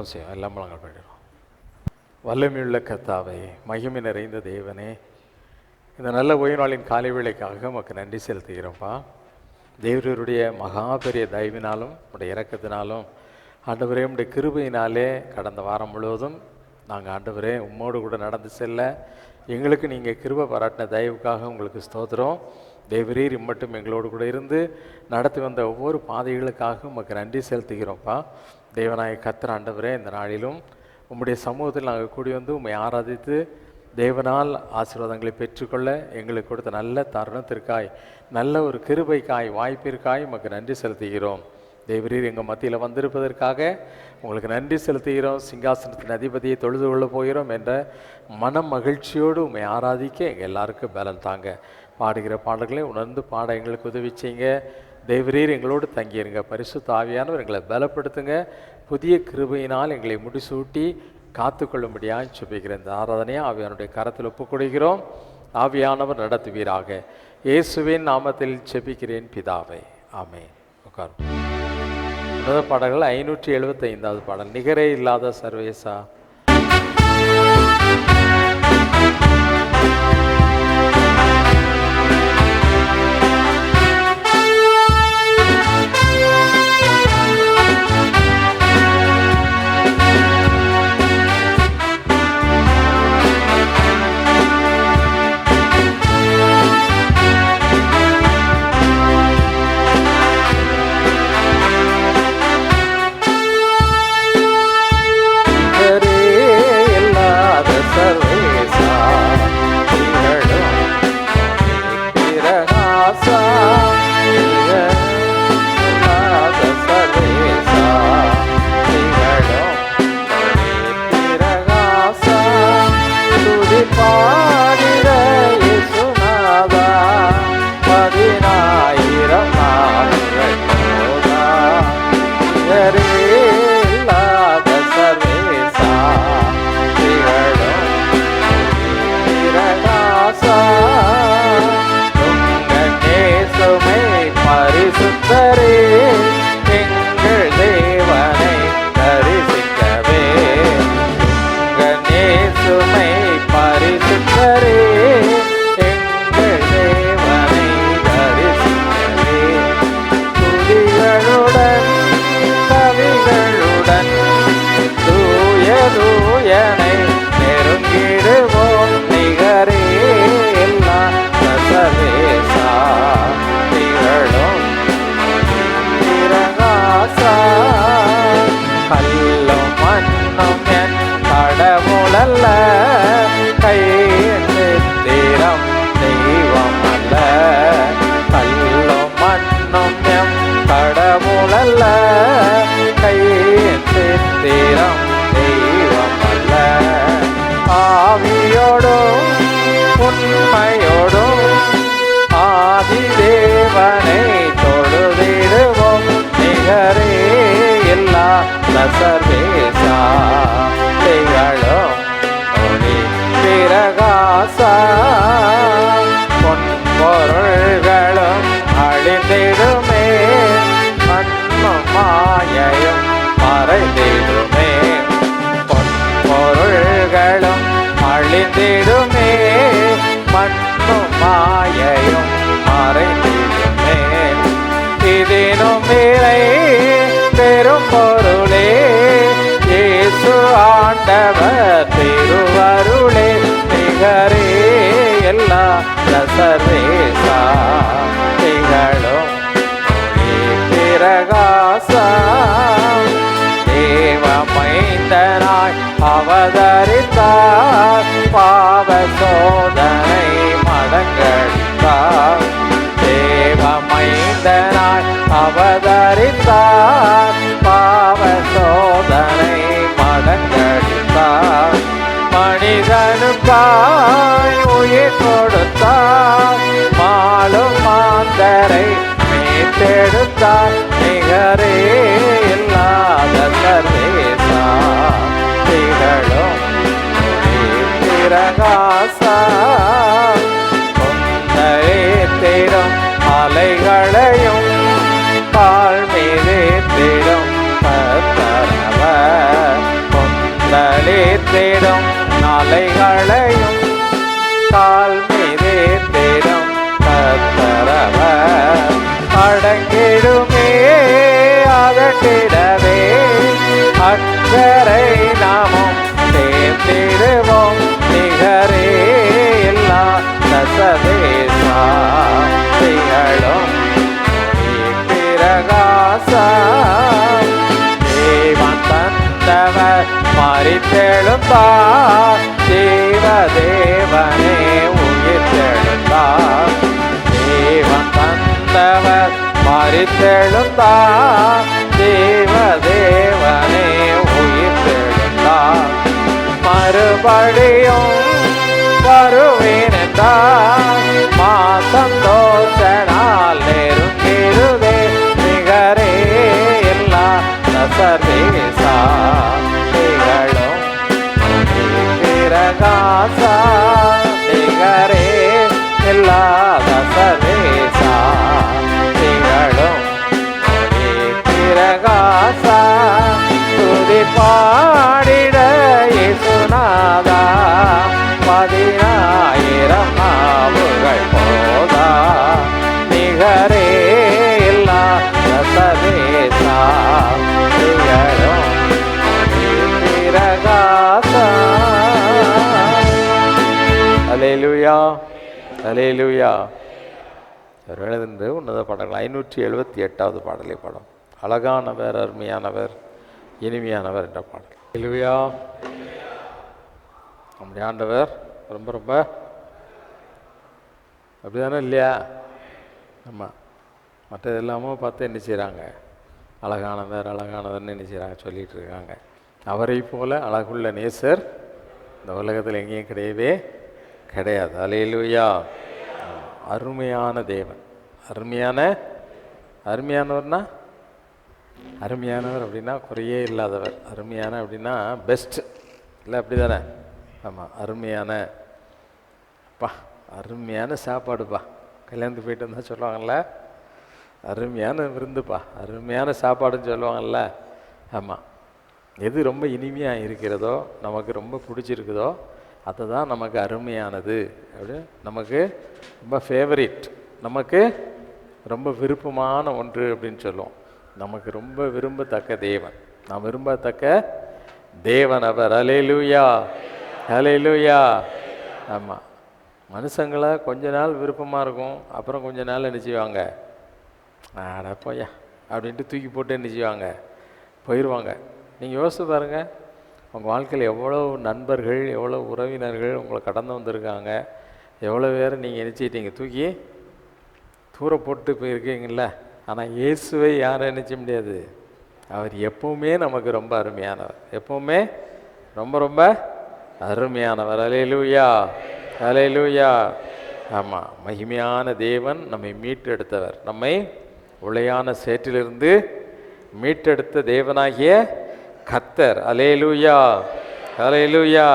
ஜெபம் செய்யும். எல்லாம் முழங்கால் படிக்கிறோம். வல்லமையுள்ள கர்த்தாவே, மகிமை நிறைந்த தேவனே, இந்த நல்ல ஓய்வு நாளின் காலை வேளைக்காக உமக்கு நன்றி செலுத்துகிறோம்ப்பா. தேவருடைய மகா பெரிய தயவினாலும் உடைய இரக்கத்தினாலும் ஆண்டவரே உடைய கிருபையினாலே கடந்த வாரம் முழுவதும் நாங்கள் ஆண்டவரே உம்மோடு கூட நடந்து செல்ல எங்களுக்கு நீங்கள் கிருபை பாராட்டின தயவுக்காக உங்களுக்கு ஸ்தோத்திரம். தேவரீர் இம்மட்டும் எங்களோடு கூட இருந்து நடத்தி வந்த ஒவ்வொரு பாதைகளுக்காக உமக்கு நன்றி செலுத்துகிறோம்ப்பா. தேவனாய கர்த்தர் ஆண்டவரே, இந்த நாளிலும் உம்முடைய சமூகத்தில் நாங்கள் கூடி வந்து உம்மை ஆராதித்து தேவனால் ஆசீர்வாதங்களை பெற்றுக்கொள்ள எங்களுக்கு கொடுத்த நல்ல தருணத்திற்காய், நல்ல ஒரு கிருபைக்காய், வாய்ப்பிற்காய் உமக்கு நன்றி செலுத்துகிறோம். தேவரீர் எங்கள் மத்தியில் வந்திருப்பதற்காக உங்களுக்கு நன்றி செலுத்துகிறோம். சிங்காசனத்தின் அதிபதியை தொழுது கொள்ள போகிறோம் என்ற மன மகிழ்ச்சியோடு உம்மை ஆராதிக்க எங்கள் எல்லாருக்கும் பலன் தாங்க. பாடுகிற பாடல்களை உணர்ந்து பாட எங்களுக்கு உதவி செய்யுங்க. தேவரீர் எங்களோடு தங்கியிருங்க. பரிசுத்த ஆவியானவர் எங்களை பலப்படுத்துங்க. புதிய கிருபையினால் எங்களை முடிசூட்டி காத்து கொள்ளும்படியாக சுபிக்கிற இந்த ஆராதனையை ஆவியானுடைய கரத்தில் ஒப்புக்கொடுக்கிறோம். ஆவியானவர் நடத்துவீராக. இயேசுவின் நாமத்தில் செபிக்கிறேன் பிதாவே, ஆமென். உட்காரும். உன்னத பாடல்கள் 575வது பாடல். நிகரே இல்லாத சர்வேசா. அவதரித்தார், பாவ சோதனை மடங்கடித்தார். தேவ மைந்தனாய் அவதரித்தார், பாவ சோதனை மடங்கடித்தார். மனிதனுக்காய் உயிர் கொடுத்தார், மாளும் மாந்தரை மீட்டெடுத்தார். நிகரே இல்லாத சர்வேசா திகழும் பிரகா மலைகளையும் கால் மீதே தேடும் கர்த்தரவர் அடங்கிடுமே அதட்டிடவே அக்கறை நாமும் சேர்ந்திடுவோம் நிகரே எல்லா தசதேசாதிகளும் பிரகாசம் தேவன் தந்தவர் மரித்தெழுந்தார் தேவதேவனே உயிர்த்தெழுந்தார் தேவன் தந்தவர் மரித்தெழுந்தார் தேவதேவனே உயிர்த்தெழுந்தார் மறுபடியும் வருவேன் என்றார் மா சந்தோஷனால் நெருங்கிடுவே நிகரே எல்லா தசதேசாதிகளும் பிரகாசா நிகரே எல்லா தசதேசாதிகளும் பிரகாசா துதி பாடிட இயேசுநாதா 10,000 நாவுகள் போதா நிகரே எல்லா தசதேசாதிகளும் பிரகாசா. அல்லேலூயா அல்லேலூயா. எழுந்து உன்னத பாடல்கள் 578வது பாடலை பாடும். அழகானவர் அருமையானவர் இனிமையானவர் என்ற பாடல். அல்லேலூயா. நம்முடைய ஆண்டவர் ரொம்ப ரொம்ப அப்படிதானே இல்லையா? ஆமாம். மற்றது எல்லாமும் பார்த்து என்ன செய்கிறாங்க? அழகானவர் அழகானவர்னு என்ன செய்கிறாங்க? சொல்லிகிட்டு இருக்காங்க. அவரை போல அழகுள்ள நேசர் இந்த உலகத்தில் எங்கேயும் கிடையவே கிடையாது. அல்லேலூயா. அருமையான தேவன். அருமையானவர்னா அருமையானவர் அப்படின்னா குறையே இல்லாதவர். அருமையான அப்படின்னா பெஸ்ட் இல்லை, அப்படி தானே? ஆமாம். அருமையான சாப்பாடுப்பா. கல்யாணத்துக்கு போயிட்டு வந்தால் சொல்லுவாங்கள்ல, அருமையான விருந்துப்பா, அருமையான சாப்பாடுன்னு சொல்லுவாங்கள்ல. ஆமாம். எது ரொம்ப இனிமையாக இருக்கிறதோ, நமக்கு ரொம்ப பிடிச்சிருக்குதோ, அதை தான் நமக்கு அருமையானது, அப்படி நமக்கு ரொம்ப ஃபேவரிட், நமக்கு ரொம்ப விருப்பமான ஒன்று அப்படின்னு சொல்லுவோம். நமக்கு ரொம்ப விரும்பத்தக்க தேவன், நாம் விரும்பத்தக்க தேவன் அவர். அல்லேலூயா அல்லேலூயா. ஆமாம். மனுஷங்களை கொஞ்ச நாள் விருப்பமாக இருக்கும், அப்புறம் கொஞ்ச நாள் என்ன செய்வாங்க? அட போயா அப்படின்ட்டு தூக்கி போட்டு என்ன செய்வாங்க? போயிடுவாங்க. நீங்கள் யோசித்து பாருங்கள், உங்கள் வாழ்க்கையில் எவ்வளோ நண்பர்கள், எவ்வளோ உறவினர்கள் உங்களை கடந்து வந்திருக்காங்க, எவ்வளோ பேர் நீங்கள் நினச்சிக்கிட்டீங்க தூக்கி தூர போட்டு போயிருக்கீங்கள. ஆனால் இயேசுவை யாரும் நினச்ச முடியாது. அவர் எப்பவுமே நமக்கு ரொம்ப அருமையானவர், எப்பவுமே ரொம்ப ரொம்ப அருமையானவர். அல்லேலூயா அல்லேலூயா. ஆமாம். மகிமையான தேவன் நம்மை மீட்டெடுத்தவர், நம்மை உளையான சேற்றிலிருந்து மீட்டெடுத்த தேவனாகிய கர்த்தர். அல்லேலூயா அல்லேலூயா.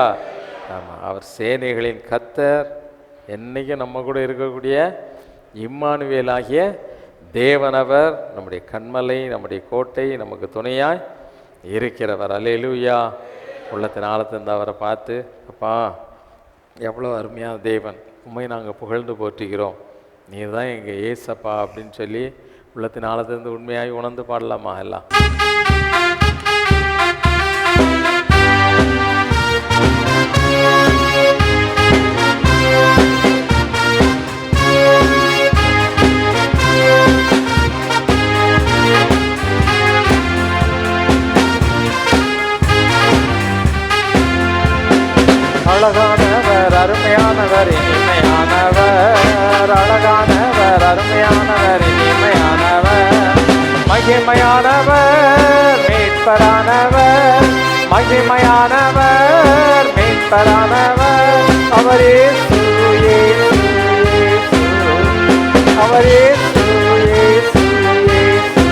ஆமாம். அவர் சேனைகளின் கர்த்தர், என்னைக்கும் நம்ம கூட இருக்கக்கூடிய இம்மானுவேலாகிய தேவனவர், நம்முடைய கண்மலை, நம்முடைய கோட்டை, நமக்கு துணையாய் இருக்கிறவர். அல்லேலூயா. உள்ளத்தின் ஆழத்திலிருந்து அவரை பார்த்து, அப்பா எவ்வளோ அருமையான தேவன், உண்மை நாங்கள் புகழ்ந்து போற்றுகிறோம், நீ தான் எங்கள் ஏசப்பா அப்படின்னு சொல்லி உள்ளத்தின் ஆழத்திலிருந்து உண்மையாய் உணர்ந்து பாடலாமா எல்லாம்? அழகானவர் அருமையானவர் இனிமையானவர், அழகானவர் அருமையானவர் இனிமையானவர், மகிமையானவர் மீட்பரானவர், மகிமையானவர் மீட்பரானவர், அவர் இயேசு இயேசு இயேசு, அவர் இயேசு இயேசு இயேசு.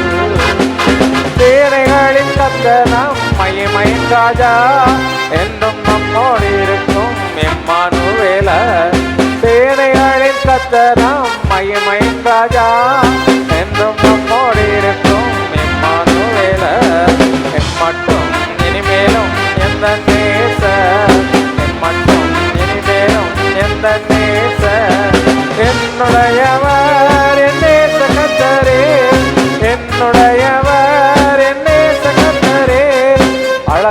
சேனைகளின் கர்த்தர் நம் மகிமையின் ராஜா, என்றும் நம்மோடு இருக்கும் இம்மானுவேலர். சேனைகளின் கர்த்தர் நம் மகிமையின் ராஜா, என்றும் நம்மோடு இருக்கும் இம்மானுவேலர். எம்மட்டும் இனிமேலும் எந்த நேசர், எம்மட்டும்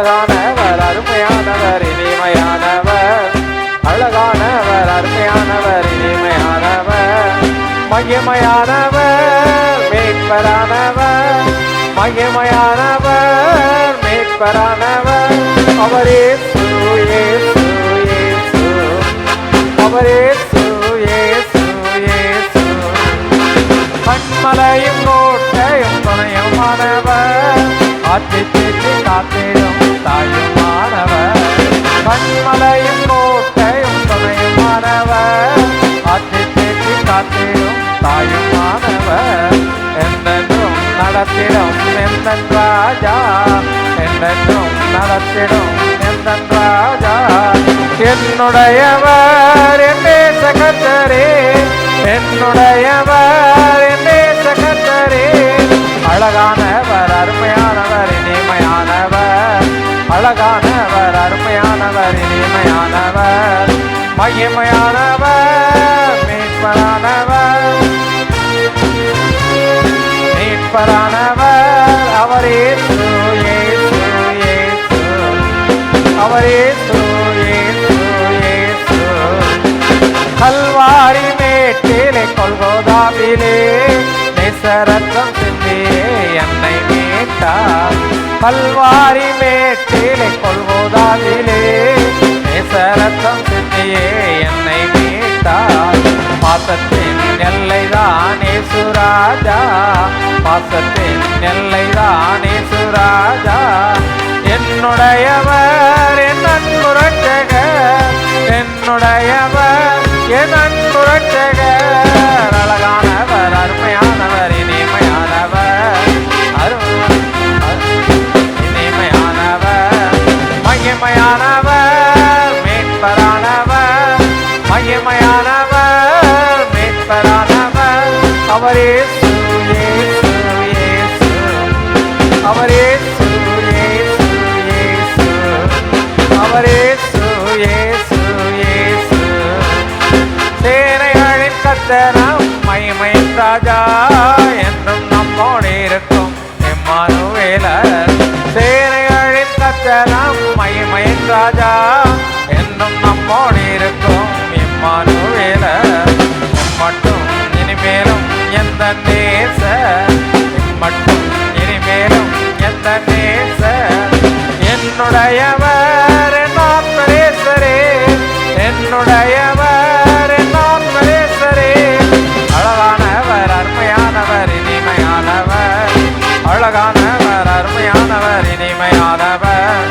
அழகானவர் அருமையானவர் இனிமையானவர், அழகானவர் அருமையானவர் இனிமையானவர், மகிமையானவர் மீட்பரானவர், மகிமையானவர் மீட்பரானவர், அவரே இயேசு இயேசு இயேசு, அவரே இயேசு இயேசு இயேசு. கண்மலையும் கோட்டையும் துணையுமானவர், ஆற்றி தேற்றி காத்திடும் தாயுமானவர், கண்மலையும் கோட்டையும் துணையுமானவர், ஆற்றி தேற்றி காத்திடும் தாயுமானவர், என்றென்றும் நடத்திடும் எந்தன் ராஜா, என்றென்றும் நடத்திடும் எந்தன் ராஜா, என்னுடையவர் என் நேசகர்த்தரே, என்னுடையவர் என் நேசகர்த்தரே, அழகானவர் அருமையானவர் இனிமையானவர், அழகானவர் அருமையானவர் இனிமையானவர், மகிமையானவர் மீட்பரானவர், மீட்பரானவர், அவர் இயேசு இயேசு இயேசு, அவர் இயேசு இயேசு இயேசு. கல்வாரி மேட்டிலே கொல்கோதாவிலே நேசரத்தம் சிந்தியே என்னை மீட்டார், கல்வாரி மேட்டிலே கொல்கோதாவிலே நேசரத்தம் சிந்தியே என்னை மீட்டார், பாசத்தின் எல்லைதான் இயேசுராஜா, பாசத்தின் எல்லைதான் இயேசுராஜா, என்னுடையவர் என் அன்பு ரட்சகர், என்னுடையவர் என் அன்பு ரட்சகர், அழகானவர் அருமையானவர் இனிமையானவர், இனிமையானவர், மகிமையானவர் மீட்பரானவர், மகிமையானவர் மீட்பரானவர், அவர் இயேசு இயேசு இயேசு, அவர் இயேசு இயேசு இயேசு, அவர் இயேசு இயேசு இயேசு. சேனைகளின் கர்த்தராம் மகிமையின் ராஜா, என்றும் நம்மோடு இருக்கும் இம்மானுவேலர், சேனைகளின் கர்த்தராம் மகிமையின் ராஜா, என்றும் நம்மோடு இருக்கும் இம்மானுவேலர், மட்டும் இனிமேலும் எந்த நேசர், மட்டும் இனிமேலும் எந்த நேசர், என்னுடையவர் என் ஆத்மநேசரே, என்னுடையவர் என் ஆத்மநேசரே, அழகானவர் அருமையானவர் இனிமையானவர், அழகானவர் அருமையானவர் இனிமையானவர்,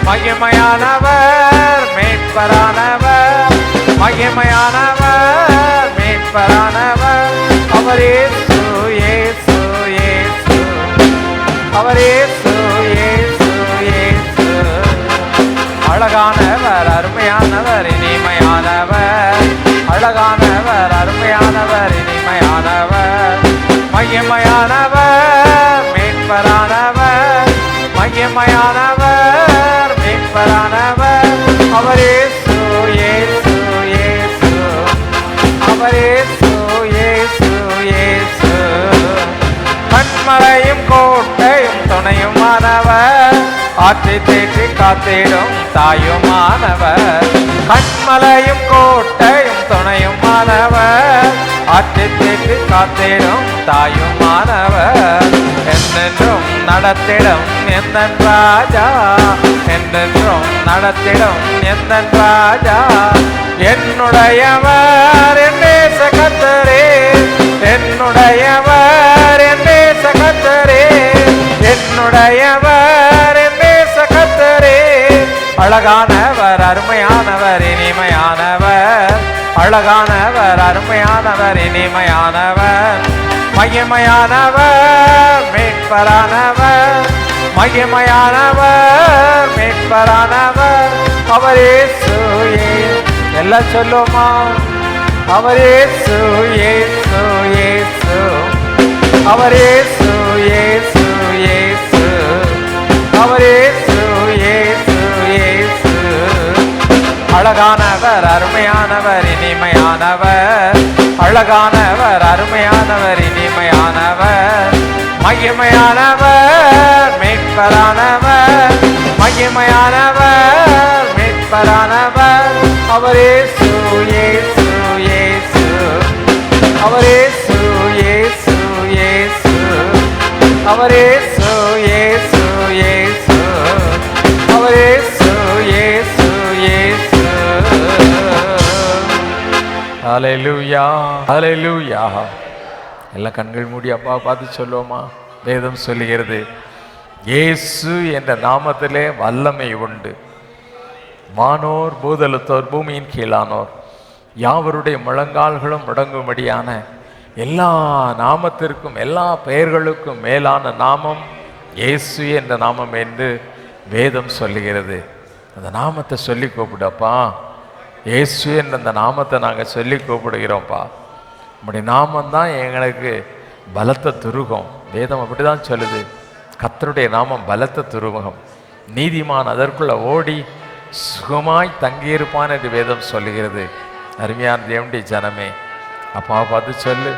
மகிமையானவர் மீட்பரானவர், மகிமையானவர் மீட்பரானவர், அவர் இயேசு இயேசு இயேசு, அவர் இயேசு இயேசு இயேசு, அழகானவர் அருமையானவர் இனிமையானவர், அழகானவர் அருமையானவர் இனிமையானவர், மகிமையானவர் மீட்பரானவர், மகிமையானவர் மீட்பரானவர், அவர் இயேசு இயேசு இயேசு, அவர் இயேசு இயேசு இயேசு. கண்மலையும் கோட்டையும் துணையுமானவர், ஆற்றி தேற்றி காத்திடும் தாயுமானவர், கண்மலையும் கோட்டையும் துணையுமானவர், ஆற்றி தேற்றி காத்திடும் தாயுமானவர், என்றென்றும் நடத்திடும் எந்தன் ராஜா, என்றென்றும் நடத்திடும் எந்தன் ராஜா, என்னுடையவர் என் நேசகர்த்தரே, என்னுடையவர் என் நேசகர்த்தரே, என்னுடையவர் என் நேசகர்த்தரே, அழகானவர் அருமையானவர் இனிமையானவர், அழகானவர் அருமையானவர் இனிமையானவர், மகிமையானவர் மீட்பரானவர், மகிமையானவர் மீட்பரானவர், அவர் இயேசு எல்லாம் சொல்லுமா, அவர் இயேசு இயேசு இயேசு, அவர் இயேசு இயேசு இயேசு, அவர் இயேசு இயேசு இயேசு, அழகானவர் அருமையானவர் இனிமையானவர், அழகானவர் அருமையானவர் இனிமையானவர், மகிமையானவர் மீட்பரானவர், மகிமையானவர் மீட்பரானவர் அவர் இயேசு இயேசு இயேசு அவர் இயேசு இயேசு இயேசு அவர் இயேசு இயேசு இயேசு அவர் இயேசு இயேசு இயேசு. ஹல்லேலூயா ஹல்லேலூயா. எல்லாம் கண்கள் மூடி அப்பா பார்த்து சொல்லுவோமா? வேதம் சொல்லுகிறது, இயேசு என்ற நாமத்திலே வல்லமை உண்டு. வானோர் பூதலத்தோர் பூமியின் கீழானோர் யாவருடைய முழங்கால்களும் முடங்கும்படியான எல்லா நாமத்திற்கும் எல்லா பெயர்களுக்கும் மேலான நாமம் இயேசு என்ற நாமம் என்று வேதம் சொல்லுகிறது. அந்த நாமத்தை சொல்லி கூப்பிடப்பா. இயேசு என்ற அந்த நாமத்தை நாங்கள் சொல்லி கூப்பிடுகிறோம்ப்பா. நம்முடைய நாமந்தான் எங்களுக்கு பலத்த துருகம். வேதம் அப்படி தான் சொல்லுது. கர்த்தருடைய நாமம் பலத்த துருகம், நீதிமான் அதற்குள்ள ஓடி சுகமாய் தங்கியிருப்பான் என்று வேதம் சொல்லுகிறது. அருமையான தேவனுடைய ஜனமே, அப்பா பார்த்து சொல்லு,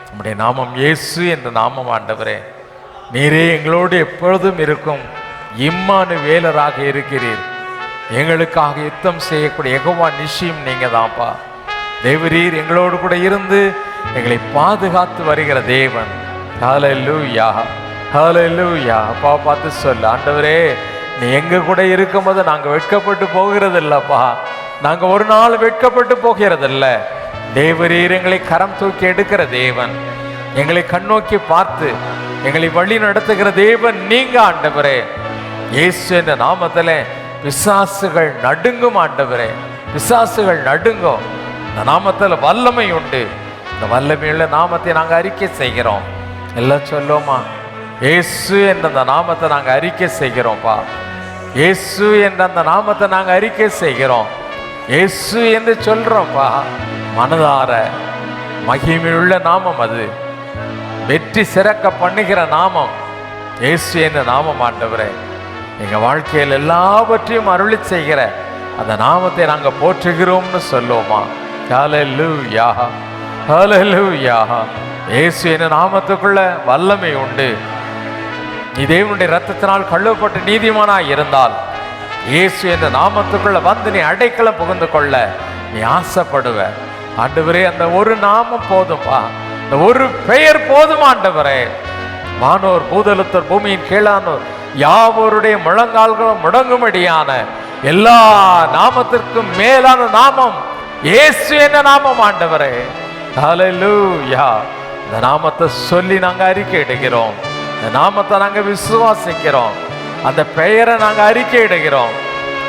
நம்முடைய நாமம் இயேசு என்ற நாமம். ஆண்டவரே, நீரே எங்களோடு எப்பொழுதும் இருக்கும் இம்மானுவேலராக இருக்கிறீர். எங்களுக்காக யுத்தம் செய்யக்கூடிய யெகோவா நிஷிம் நீங்க தான்ப்பா. தேவரீர் எங்களோடு கூட இருந்து எங்களை பாதுகாத்து வருகிற தேவன். ஹல்லேலூயா ஹல்லேலூயா. அப்பா பார்த்து சொல்லு, ஆண்டவரே நீ எங்க கூட இருக்கும்போது நாங்கள் வெட்கப்பட்டு போகிறது இல்லப்பா. நாங்கள் ஒரு நாள் வெட்கப்பட்டு போகிறதில்ல. தேவரீர் எங்களை கரம் தூக்கி எடுக்கிற தேவன், எங்களை கண்ணோக்கி பார்த்து எங்களை வழி நடத்துகிற தேவன் நீங்க ஆண்டவரே. இயேசு என்ற நாமத்தில் பிசாசுகள் நடுங்கும் ஆண்டவரே, பிசாசுகள் நடுங்கும். இந்த நாமத்தில் வல்லமை உண்டு. இந்த வல்லமையுள்ள நாமத்தை நாங்கள் அறிக்கை செய்கிறோம். எல்லாம் சொல்லுவோமா? இயேசு என்ற அந்த நாமத்தை நாங்கள் அறிக்கை செய்கிறோம்ப்பா. இயேசு என்ற அந்த நாமத்தை நாங்கள் அறிக்கை செய்கிறோம். இயேசு என்று சொல்றோம்ப்பா. மனதார மகிமையுள்ள நாமம் அது. வெற்றி சிறக்க பண்ணுகிற நாமம் இயேசு என்ற நாமம் ஆண்டவரே. எங்கள் வாழ்க்கையில் எல்லாவற்றையும் அருளி செய்கிற அந்த நாமத்தை நாங்கள் போற்றுகிறோம்னு சொல்லுவோமா? ஹல்லேலூயா ஹல்லேலூயா. இயேசு என்ற நாமத்துக்குள்ள வல்லமை உண்டு. நீ தேவனுடைய இரத்தத்தினால் கழுவப்பட்டு நீதிமானாய் இருந்தால் இயேசு என்ற நாமத்துக்குள்ள வந்து நீ அடைக்கலம் புகுந்து கொள்ள நீ ஆசைப்படுவ. ஆண்டவரே, அந்த ஒரு நாமம் போதும்பா, இந்த ஒரு பெயர் போதும் ஆண்டவரே. வானோர் பூதலத்தோர் பூமியின் கீழானோர் யாவருடைய முழங்கால்களும் முடங்கும்படியான எல்லா நாமத்திற்கும் மேலான நாமம் இயேசு என்ற நாமம் ஆண்டவரே. ஹல்லேலூயா. இந்த நாமத்தை சொல்லி நாங்க அறிக்கை இடுகிறோம். இந்த நாமத்தை நாங்க விசுவாசிக்கிறோம். அந்த பெயரை நாங்க அறிக்கை இடுகிறோம்.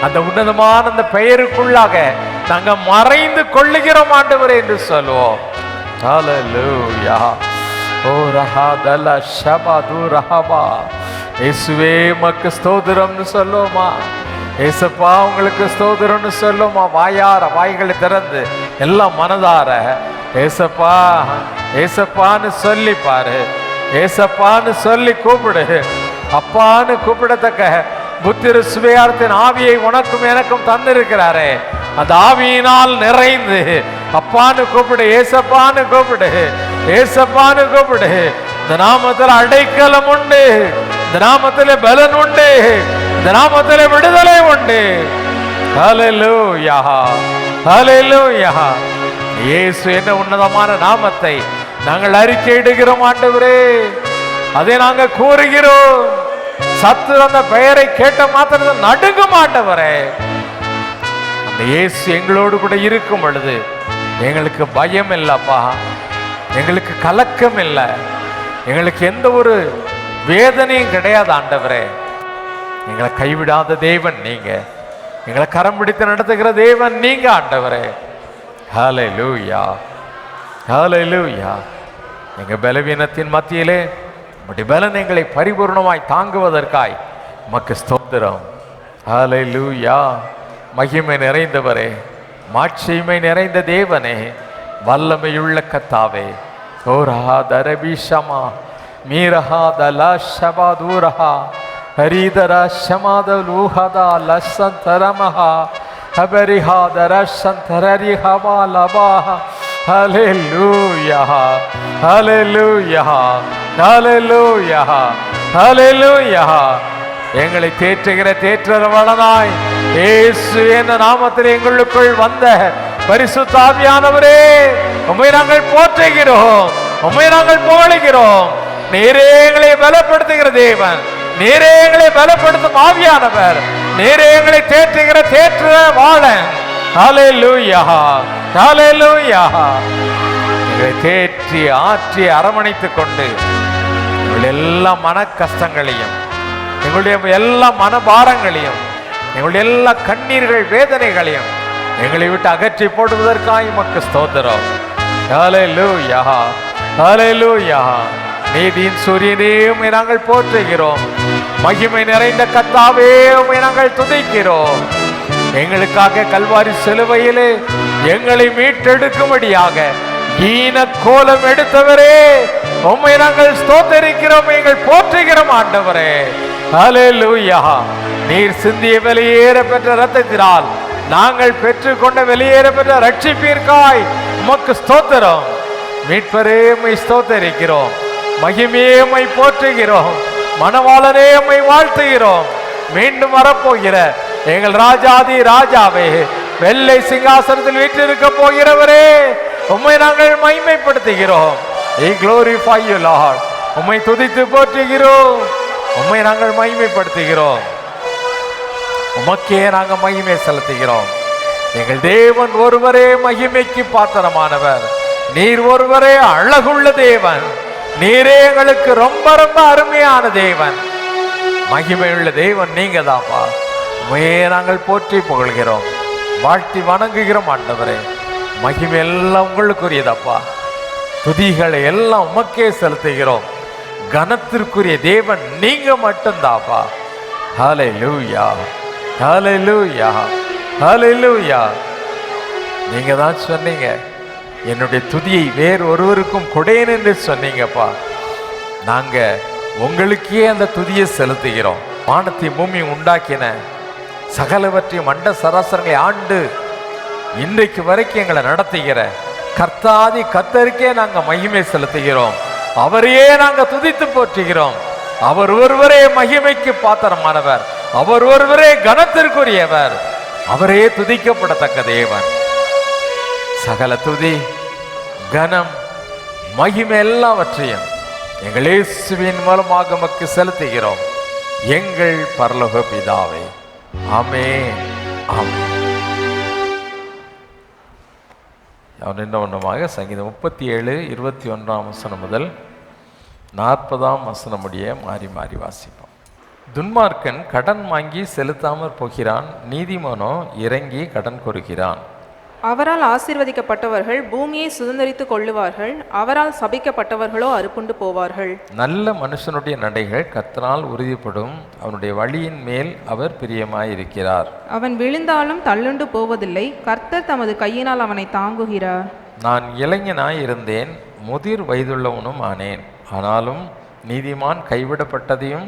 அந்த உன்னதமான அந்த பெயருக்குள்ளாக நாங்க மறைந்து கொள்ளுகிறோம் ஆண்டவரே என்று சொல்லுவோம். ஹல்லேலூயா. ஓ ரஹாதல ஷபாது ரஹபா. இயேசுவே மக்கு ஸ்தோத்திரம்னு சொல்லுவோமா? ஏசப்பா உங்களுக்கு ஸ்தோத்திரம்னு சொல்லுமா? வாயார வாய்களை திறந்து எல்லாம் மனதார ஏசப்பா ஏசப்பான்னு சொல்லி பாரு. ஏசப்பான்னு சொல்லி கூப்பிடு. அப்பான்னு கூப்பிடத்தக்க புத்திர சுவையார்த்தின் ஆவியை உனக்கும் எனக்கும் தந்திருக்கிறாரே, அந்த ஆவியினால் நிறைந்து அப்பான்னு கூப்பிடு, ஏசப்பான்னு கூப்பிடு, ஏசப்பான்னு கூப்பிடு. இந்த நாமத்தில் அடைக்கலம் உண்டு, இந்த நாமத்தில் பலன் உண்டு, இந்த நாமத்தில் விடுதலை உண்டு. ஹல்லேலூயா ஹல்லேலூயா. இயேசு என்ற உன்னதமான நாமத்தை நாங்கள் அறிக்கையிடுகிறோம் ஆண்டவரே. அதை நாங்கள் கூறுகிறோம். சத்து அந்த பெயரை கேட்ட மாத்திரம் நடுங்க மாட்டவரே. அந்த இயேசு எங்களோடு கூட இருக்கும் பொழுது எங்களுக்கு பயம் இல்லப்பா, எங்களுக்கு கலக்கம் இல்லை, எங்களுக்கு எந்த ஒரு வேதனையும் கிடையாது ஆண்டவரே. எங்களை கைவிடாத தேவன் நீங்க, எங்களை கரம் பிடித்து நடத்துகிற தேவன் நீங்க ஆண்டவரே. ஹல்லேலூயா ஹல்லேலூயா. எங்க பலவீனத்தின் மத்தியிலே உம்முடைய பலன் எங்களை பரிபூர்ணமாய் தாங்குவதற்காய் உமக்கு ஸ்தோத்திரம். ஹல்லேலூயா. மகிமை நிறைந்தவரே, மாட்சிமை நிறைந்த தேவனே, வல்லமையுள்ள கர்த்தாவே. ஓரஹா தரபிஷமா மீரஹா தலா ஷபாதூரஹா ஹரிதரா ஷமாதலூஹதா லசந்தரமஹா ஹபரிஹா தரஷந்தரரிஹவா லபாஹா. ஹல்லேலூயா ஹல்லேலூயா ஹல்லேலூயா ஹல்லேலூயா. எங்களை தேற்றுகிற தேற்றரவனாய் இயேசு என்ற நாமத்தில் எங்களுக்குள் வந்த பரிசுத்த ஆவியானவரே, உம்மை நாங்கள் போற்றுகிறோம், உம்மை நாங்கள் புகழுகிறோம். நீரே எங்களை பலப்படுத்துகிற தேவன், நீரே எங்களை பலப்படுத்தும் ஆவியானவர், நீரே எங்களை தேற்றுகிற தேற்றரவாளன். ஹல்லேலூயா, ஹல்லேலூயா. எங்களை தேற்றி ஆற்றி அரவணைத்துக் கொண்டு எங்களுடைய எல்லா மன கஷ்டங்களையும், எங்களுடைய எல்லா மனபாரங்களையும், எங்களுடைய எல்லா கண்ணீர்கள் வேதனைகளையும் எங்களை விட்டு அகற்றி போடுவதற்காக உமக்கு ஸ்தோத்திரம். ஹல்லேலூயா, ஹல்லேலூயா. நீதியின் சூரியனே, உம்மை நாங்கள் போற்றுகிறோம். மகிமை நிறைந்த கர்த்தாவே, உம்மை நாங்கள் துதிக்கிறோம். எங்களுக்காக கல்வாரி சிலுவையிலே எங்களை மீட்டெடுக்கும்படியாக ஈன கோலம் எடுத்தவரே, உம்மை நாங்கள் ஸ்தோத்திரிக்கிறோம், எங்கள் போற்றுகிறோம் ஆண்டவரே. ஹல்லேலூயா. நீர் சிந்திய வெளியேற பெற்ற இரத்தத்தினால் நாங்கள் பெற்றுக்கொண்ட வெளியேற பெற்ற ரட்சிப்பிற்காய் உமக்கு ஸ்தோத்திரம். மீட்பரே, உம்மை ஸ்தோத்திரிக்கிறோம். மகிமையே, உம்மை போற்றுகிறோம். மணவாளனே, உம்மை வாழ்த்துகிறோம். மீண்டும் வரப்போகிற எங்கள் ராஜாதி ராஜாவே, வெள்ளை சிங்காசனத்தில் வீற்றிருக்க போகிறவரே, உம்மை நாங்கள் மகிமைப்படுத்துகிறோம். We glorify you, Lord. உம்மை துதித்து போற்றுகிறோம், உம்மை நாங்கள் மகிமைப்படுத்துகிறோம். உமக்கே நாங்கள் மகிமை செலுத்துகிறோம். எங்கள் தேவன் ஒருவரே மகிமைக்கு பாத்திரமானவர். நீர் ஒருவரே அழகுள்ள தேவன். நீரே எங்களுக்கு ரொம்ப ரொம்ப அருமையான தேவன். மகிமையுள்ள தேவன் நீங்க தான்ப்பா. உண்மையே நாங்கள் போற்றி புகழ்கிறோம், வாழ்த்தி வணங்குகிறோம் ஆண்டவரே. மகிமை எல்லாம் உங்களுக்குரியதப்பா. துதிகளை எல்லாம் உமக்கே செலுத்துகிறோம். கனத்திற்குரிய தேவன் நீங்க மட்டும்தாப்பா. ஹல்லேலூயா, ஹல்லேலூயா, ஹல்லேலூயா. நீங்க தான் சொன்னீங்க, என்னுடைய துதியை வேறு ஒருவருக்கும் கொடேன் என்று சொன்னீங்கப்பா. நாங்க உங்களுக்கே அந்த துதியை செலுத்துகிறோம். வானத்தை பூமி உண்டாக்கின சகலவற்றையும் மண்ட சராசரங்களை ஆண்டு இன்றைக்கு வரைக்கும் எங்களை நடத்துகிற கர்த்தாதி கர்த்தருக்கே நாங்கள் மகிமை செலுத்துகிறோம். அவரையே நாங்கள் துதித்து போற்றுகிறோம். அவர் ஒருவரே மகிமைக்கு பாத்திரமானவர், அவர் ஒருவரே கனத்திற்குரியவர், அவரே துதிக்கப்படத்தக்க தேவன். சகல துதி கனம் மகிமை எல்லாவற்றையும் எங்கள் இயேசுவின் மூலமாக உமக்கு செலுத்துகிறோம், எங்கள் பரலோக பிதாவே. ஆமென், ஆமென். ஒன்றுமாக சங்கீதம் 37:21 முதல் 40 முடிய மாறி மாறி வாசிப்போம். துன்மார்க்கன் கடன் வாங்கி செலுத்தாமற் போகிறான், நீதிமானோ இறங்கி கடன் கொறுகிறான். அவரால் ஆசீர்வதிக்கப்பட்டவர்கள் பூமியை சுதந்தரித்துக் கொள்ளுவார்கள், அவரால் சபிக்கப்பட்டவர்களோ அறுப்புண்டு போவார்கள். நல்ல மனுஷனுடைய நடைகள் கர்த்தரால் உறுதிப்படும், அவனுடைய வழியின் மேல் அவர் பிரியமாயிருக்கிறார். அவன் விழுந்தாலும் தள்ளுண்டு போவதில்லை, கர்த்தர் தமது கையினால் அவனை தாங்குகிறார். நான் இளைஞனாய் இருந்தேன், முதிர் வயதுள்ளவனும் ஆனேன், ஆனாலும் நீதிமான் கைவிடப்பட்டதையும்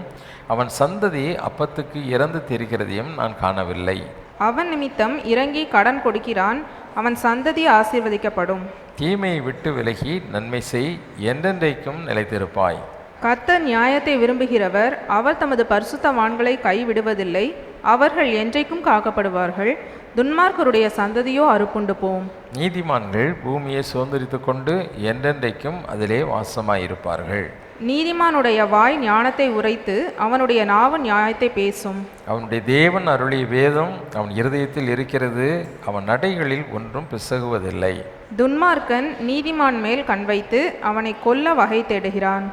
அவன் சந்ததி அப்பத்துக்கு இறந்து தெரிகிறதையும் நான் காணவில்லை. அவன் நிமித்தம் இறங்கி கடன் கொடுக்கிறான், அவன் சந்ததி ஆசீர்வதிக்கப்படும். தீமையை விட்டு விலகி நன்மை செய், என்றென்றைக்கும் நிலைத்திருப்பாய். கர்த்தர் நியாயத்தை விரும்புகிறவர், அவர் தமது பரிசுத்தவான்களை கைவிடுவதில்லை, அவர்கள் என்றைக்கும் காக்கப்படுவார்கள். துன்மார்க்கருடைய சந்ததியோ அறுப்புண்டு போம். நீதிமான்கள் பூமியை சுதந்திரித்து கொண்டு என்றென்றைக்கும் அதிலே வாசமாயிருப்பார்கள். நீதிமானுடைய வாய் ஞானத்தை உரைத்து அவனுடைய நாவு நியாயத்தை பேசும். அவனுடைய தேவன் அருளிய வேதம் அவன் இருதயத்தில் இருக்கிறது, அவன் நடைகளில் ஒன்றும் பிசகுவதில்லை. துன்மார்க்கன் நீதிமான் மேல் கண் வைத்து அவனை கொல்ல வகை தேடுகிறான்.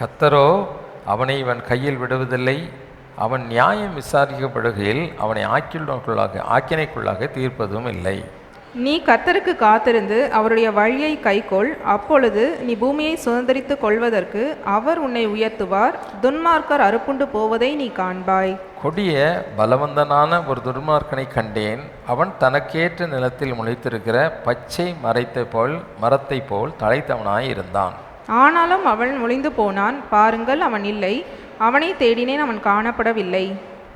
கர்த்தரோ அவனை இவன் கையில் விடுவதில்லை. அவன் நியாயம் விசாரிக்கப்படுகையில் அவனை ஆக்கினைக்குள்ளாக தீர்ப்பதும் இல்லை. நீ கர்த்தருக்கு காத்திருந்து அவருடைய வழியை கைக்கொள், அப்பொழுது நீ பூமியை சுதந்திரித்துக் கொள்வதற்கு அவர் உன்னை உயர்த்துவார். துன்மார்க்கர் அறுப்புண்டு போவதை நீ காண்பாய். கொடிய பலவந்தனான ஒரு துன்மார்க்கனை கண்டேன். அவன் தனக்கேற்ற நிலத்தில் முளைத்திருக்கிற பச்சை மரத்தை போல் தழைத்தவனாய் இருந்தான். ஆனாலும் அவன் முழிந்து போனான், பாருங்கள் அவன் இல்லை, அவனை தேடினேன், அவன் காணப்படவில்லை.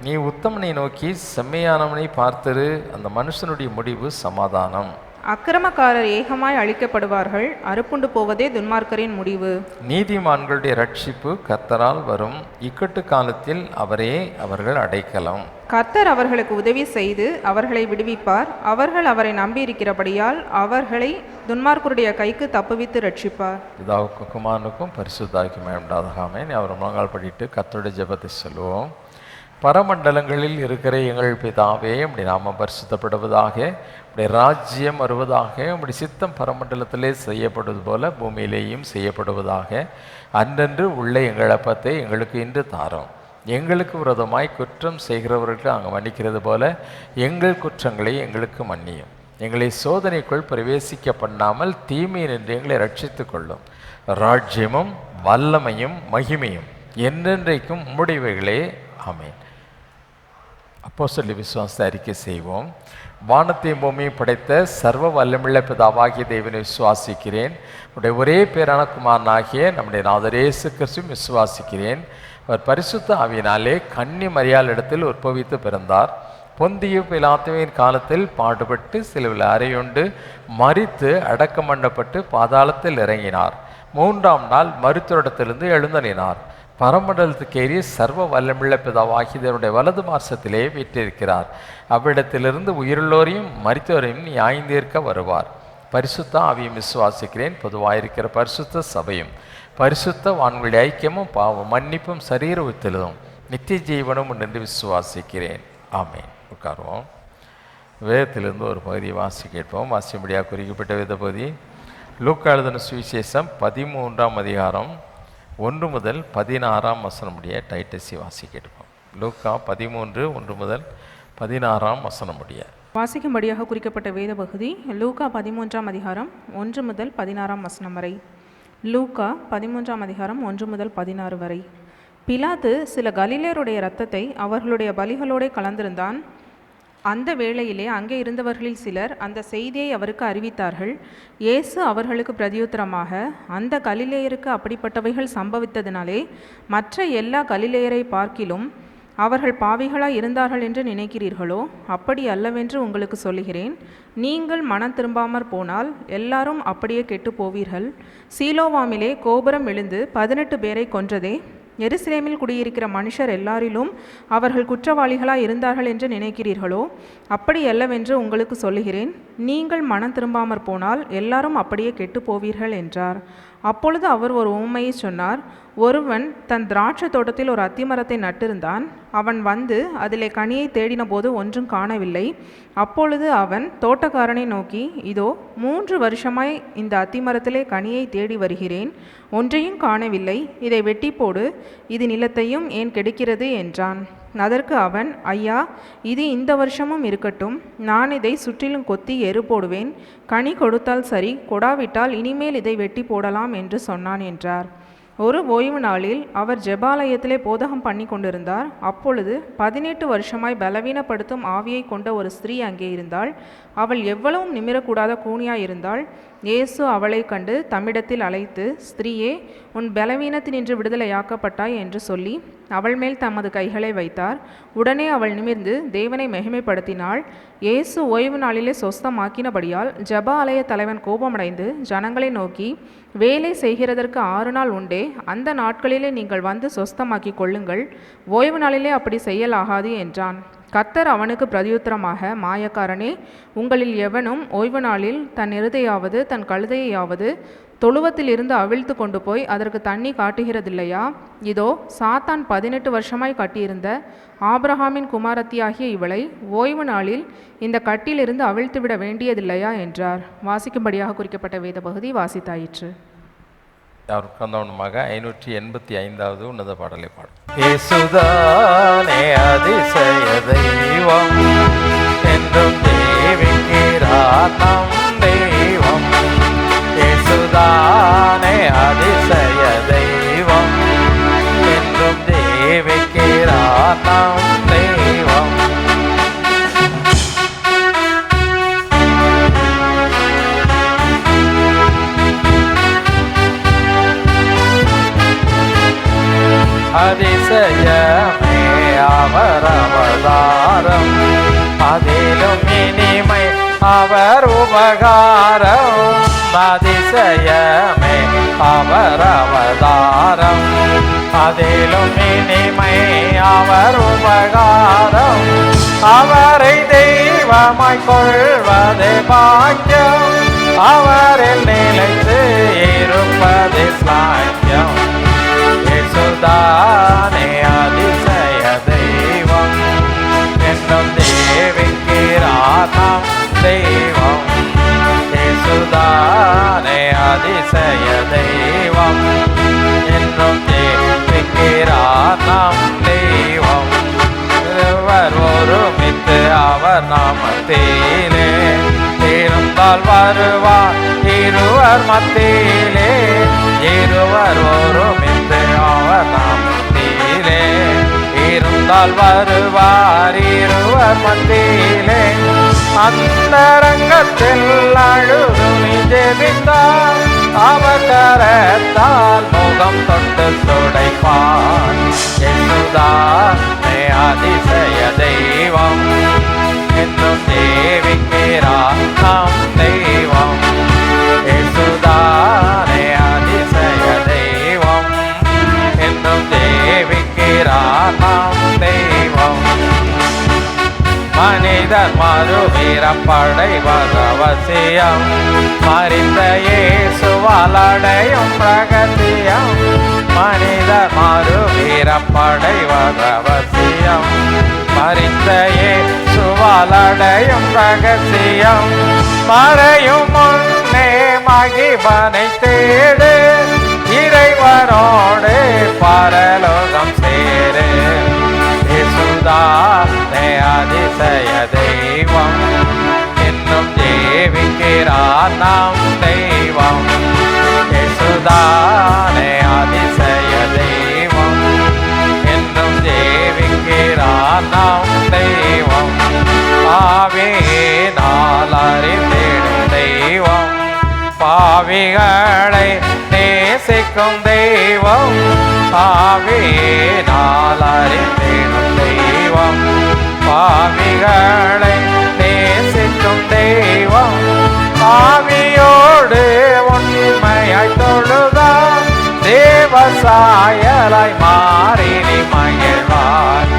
நீ உத்தமனை நோக்கி செம்மையானவனை பார்த்திரு, அந்த மனுஷனுடைய முடிவு சமாதானம். அக்கிரமக்காரர் ஏகமாய் அழிக்கப்படுவார்கள், அறுப்புண்டு போவதே துன்மார்க்கரின் முடிவு. நீதிமான்களுடைய ரட்சிப்பு கர்த்தரால் வரும், இக்கட்டு காலத்தில் அவரே அவர்கள் அடைக்கலம். கர்த்தர் அவர்களுக்கு உதவி செய்து அவர்களை விடுவிப்பார். அவர்கள் அவரை நம்பியிருக்கிறபடியால் அவர்களை துன்மார்க்கருடைய கைக்கு தப்புவித்து ரட்சிப்பார். பிதாவுக்கும் குமாரனுக்கும் பரிசுத்தாவிக்கும் உண்டாதகாமே. அவர் முழங்கால் படிட்டு கர்த்தருடைய ஜெபத்தை சொல்லுவோம். பரமண்டலங்களில் இருக்கிற எங்கள் பிதாவே, உம்முடைய நாமம் பரிசுத்தப்படுவதாக, உம்முடைய ராஜ்யம் வருவதாக, உம்முடைய சித்தம் பரமண்டலத்திலே செய்யப்படுவது போல பூமியிலேயும் செய்யப்படுவதாக. அன்றன்று உள்ள எங்கள் அப்பத்தை எங்களுக்கு இன்று தாரும். எங்களுக்கு விரோதமாய் குற்றம் செய்கிறவர்களுக்கு நாங்கள் மன்னிக்கிறது போல எங்கள் குற்றங்களை எங்களுக்கு மன்னியும். எங்களை சோதனைக்குள் பிரவேசிக்க பண்ணாமல் தீமையினின்று எங்களை ரட்சித்து கொள்ளும். ராஜ்யமும் வல்லமையும் மகிமையும் என்றென்றைக்கும் உம்முடையவைகளே. ஆமென். அப்போஸ்தலர் விசுவாசத்தை அறிக்கை செய்வோம். வானத்தையும் பூமியையும் படைத்த சர்வ வல்லமுள்ள பிதாவாகிய தேவனை விசுவாசிக்கிறேன். உடைய ஒரே பேரான குமாரனாகிய நம்முடைய நாதர் இயேசு கிறிஸ்துவையும் விசுவாசிக்கிறேன். அவர் பரிசுத்த ஆவியினாலே கன்னி மரியாள் இடத்தில் உற்பவித்து பிறந்தார். பொந்திய பிலாத்துவின் காலத்தில் பாடுபட்டு சிலுவையில் அறையுண்டு மரித்து அடக்கம் பண்ணப்பட்டு பாதாளத்தில் இறங்கினார். 3ஆம் நாள் மருத்துவரிடத்திலிருந்து எழுந்தளினார். பரமண்டலத்துக்கு ஏறி சர்வ வல்லமுள்ள பிதாவாகிய தேவனுடைய வலது மார்சத்திலே வீற்றிருக்கிறார். அவ்விடத்திலிருந்து உயிருள்ளோரையும் மரித்தோரையும் நியாயந்தீர்க்க வருவார். பரிசுத்த ஆவியும் விசுவாசிக்கிறேன். பொதுவாயிருக்கிற பரிசுத்த சபையும் பரிசுத்த வான்களுடைய ஐக்கியமும் பாவம் மன்னிப்பும் சரீர உயிர்த்தெழுதும் நித்திய ஜீவனும் என்று விசுவாசிக்கிறேன். ஆமென். உட்காருவோம். வேதத்திலிருந்து ஒரு பகுதியை வாசி கேட்போம். வாசியும்படியாக குறிக்கப்பட்ட வேத பகுதி லூக்கா எழுதின சுவிசேஷம் 13ஆம் அதிகாரம் 1 முதல் 16ஆம் வசனம் முடிய டைட்டஸை வாசி கேட்போம். லூக்கா 13 1 முதல் 16ஆம் வசனம் முடிய வாசிக்கும்படியாக குறிக்கப்பட்ட வேத பகுதி லூக்கா 13ஆம் அதிகாரம் 1 முதல் 16ஆம் வசனம் வரை. லூக்கா 13ஆம் அதிகாரம் 1 முதல் 16 வரை. பிலாத்து சில கலிலேயருடைய இரத்தத்தை அவர்களுடைய பலிகளோடு கலந்திருந்தான். அந்த வேளையிலே அங்கே இருந்தவர்களில் சிலர் அந்த செய்தியை அவருக்கு அறிவித்தார்கள். இயேசு அவர்களுக்கு பிரதியுத்தரமாக, அந்த கலிலேயருக்கு அப்படிப்பட்டவைகள் சம்பவித்ததினாலே மற்ற எல்லா கலிலேயரை பார்க்கிலும் அவர்கள் பாவிகளாய் இருந்தார்கள் என்று நினைக்கிறீர்களோ? அப்படி அல்லவென்று உங்களுக்கு சொல்லுகிறேன். நீங்கள் மனம் திரும்பாமற் போனால் எல்லாரும் அப்படியே கெட்டு போவீர்கள். சீலோவாமிலே கோபுரம் விழுந்து 18 பேரை கொன்றதே, எருசலேமில் குடியிருக்கிற மனுஷர் எல்லாரிலும் அவர்கள் குற்றவாளிகளாய் இருந்தார்கள் என்று நினைக்கிறீர்களோ? அப்படி அல்லவென்று உங்களுக்கு சொல்லுகிறேன். நீங்கள் மனம் திரும்பாமற் போனால் எல்லாரும் அப்படியே கெட்டு போவீர்கள் என்றார். அப்பொழுது அவர் ஒரு உவமையை சொன்னார். ஒருவன் தன் திராட்சை தோட்டத்தில் ஒரு அத்திமரத்தை நட்டிருந்தான். அவன் வந்து அதிலே கனியை தேடின போது ஒன்றும் காணவில்லை. அப்பொழுது அவன் தோட்டக்காரனை நோக்கி, இதோ 3 வருஷமாய் இந்த அத்திமரத்திலே கனியை தேடி வருகிறேன், ஒன்றையும் காணவில்லை. இதை வெட்டி போடு, இது நிலத்தையும் ஏன் கெடுக்கிறது என்றான். அதற்கு அவன், ஐயா, இது இந்த வருஷமும் இருக்கட்டும். நான் இதை சுற்றிலும் கொத்தி எரு போடுவேன். கனி கொடுத்தால் சரி, கொடாவிட்டால் இனிமேல் இதை வெட்டி போடலாம் என்று சொன்னான் என்றார். ஒரு ஓய்வு நாளில் அவர் ஜெபாலயத்திலே போதகம் பண்ணி கொண்டிருந்தார். அப்பொழுது 18 வருஷமாய் பலவீனப்படுத்தும் ஆவியை கொண்ட ஒரு ஸ்திரீ அங்கே இருந்தாள். அவள் எவ்வளவும் நிமிரக்கூடாத கூனியாயிருந்தாள். இயேசு அவளை கண்டு தம்மிடத்தில் அழைத்து, ஸ்திரீயே, உன் பலவீனத்தினின்று விடுதலையாக்கப்பட்டாய் என்று சொல்லி அவள் மேல் தமது கைகளை வைத்தார். உடனே அவள் நிமிர்ந்து தேவனை மகிமைப்படுத்தினாள். இயேசு ஓய்வு நாளிலே சொஸ்தமாக்கினபடியால் ஜெப ஆலய தலைவன் கோபமடைந்து ஜனங்களை நோக்கி, வேலை செய்கிறதற்கு 6 நாள் உண்டே, அந்த நாட்களிலே நீங்கள் வந்து சொஸ்தமாக்கி கொள்ளுங்கள், ஓய்வு நாளிலே அப்படி செய்யலாகாது என்றான். கர்த்தர் அவனுக்கு பிரதியுத்தரமாக, மாயக்காரனே, உங்களில் எவனும் ஓய்வு நாளில் தன் எருதையாவது தன் கழுதையாவது தொழுவத்தில் இருந்து அவிழ்த்து கொண்டு போய் அதற்கு தண்ணி காட்டுகிறதில்லையா? இதோ சாத்தான் 18 வருஷமாய் கட்டியிருந்த ஆபிரகாமின் குமாரத்தியாகிய இவளை ஓய்வு நாளில் இந்த கட்டிலிருந்து அவிழ்த்துவிட வேண்டியதில்லையா என்றார். வாசிக்கும்படியாக குறிக்கப்பட்ட வேத பகுதி வாசித்தாயிற்று. அவருக்கு வந்தவனுமாக 585வது உன்னத பாடலை பாடும். இயேசுதானே அதிசய தெய்வம், என்றும் தேவிக்கிறார் நம் தெய்வம். இயேசுதானே அதிசய தெய்வம், என்றும் தேவிக்கிறார் நம் தெய்வம். அதிசயமே அவர் அவதாரம், அதிலும் இனிமை அவர் உபகாரம் அதிசயமே, அவர் அவதாரம் அதிலும் இனிமை, அவர் உபகாரம் அவரை தெய்வமாய் கொள்வது பாக்கியம், அவரில் நிலைத்து இருப்பது சாக்கியம். இயேசுதானே அதிசய தெய்வம், என்னும் தேவிக்கிறார் நம் தெய்வம். இயேசுதானே அதிசய தெய்வம், என்னும் தேவிக்கிறார் நம் தெய்வம். இருவர் ஒருமித்து அவர் நாமத்திலே இருந்தால் வருவார் இருவர் மத்தியிலே. இருவர் ஒருமித்து அவர் நாமத்திலே இருந்தால் வருவார் இருவர் மத்தியிலே. அந்தரங்கத்தில் அழுது நீ ஜெபித்தார், அவர் கரத்தால் முகம் தொட்டு துடைப்பார். இயேசுதானே அதிசய தெய்வம், என்னும் தேவிக்கிறார் நம் தெய்வம். இயேசுதானே அதிசய தெய்வம், என்னும் தேவிக்கிறார் நம் தெய்வம். மனிதர் மறுவீரப்படைவர் அவசியம், மரித்த இயேசுவால் அடையும் ரகசியம். மனிதர் மறுவீரப்படைவர் அவசியம், மரித்த இயேசுவால் அடையும் ரகசியம். மறையும் முன்னே மகிபனை தேடு, இறைவனோடு பரலோகம் சேரு. இயேசுதானே அதிசய தெய்வம், என்னும் தேவிக்கிறார் நம் தெய்வம். இயேசுதானே அதிசய தெய்வம், என்னும் தேவிக்கிறார் நம் தெய்வம். பாவியினால் அறிந்திடும் தெய்வம், பாவிகளை நேசிக்கும் தெய்வம். பாவியினால் அறிந்திடும் தெய்வம், பாவிகளை நேசிக்கும் தெய்வம். பாவியோடு உண்மையாய் தொழுதார், தேவசாயலாய் மாறி நீ மகிழ்வார்.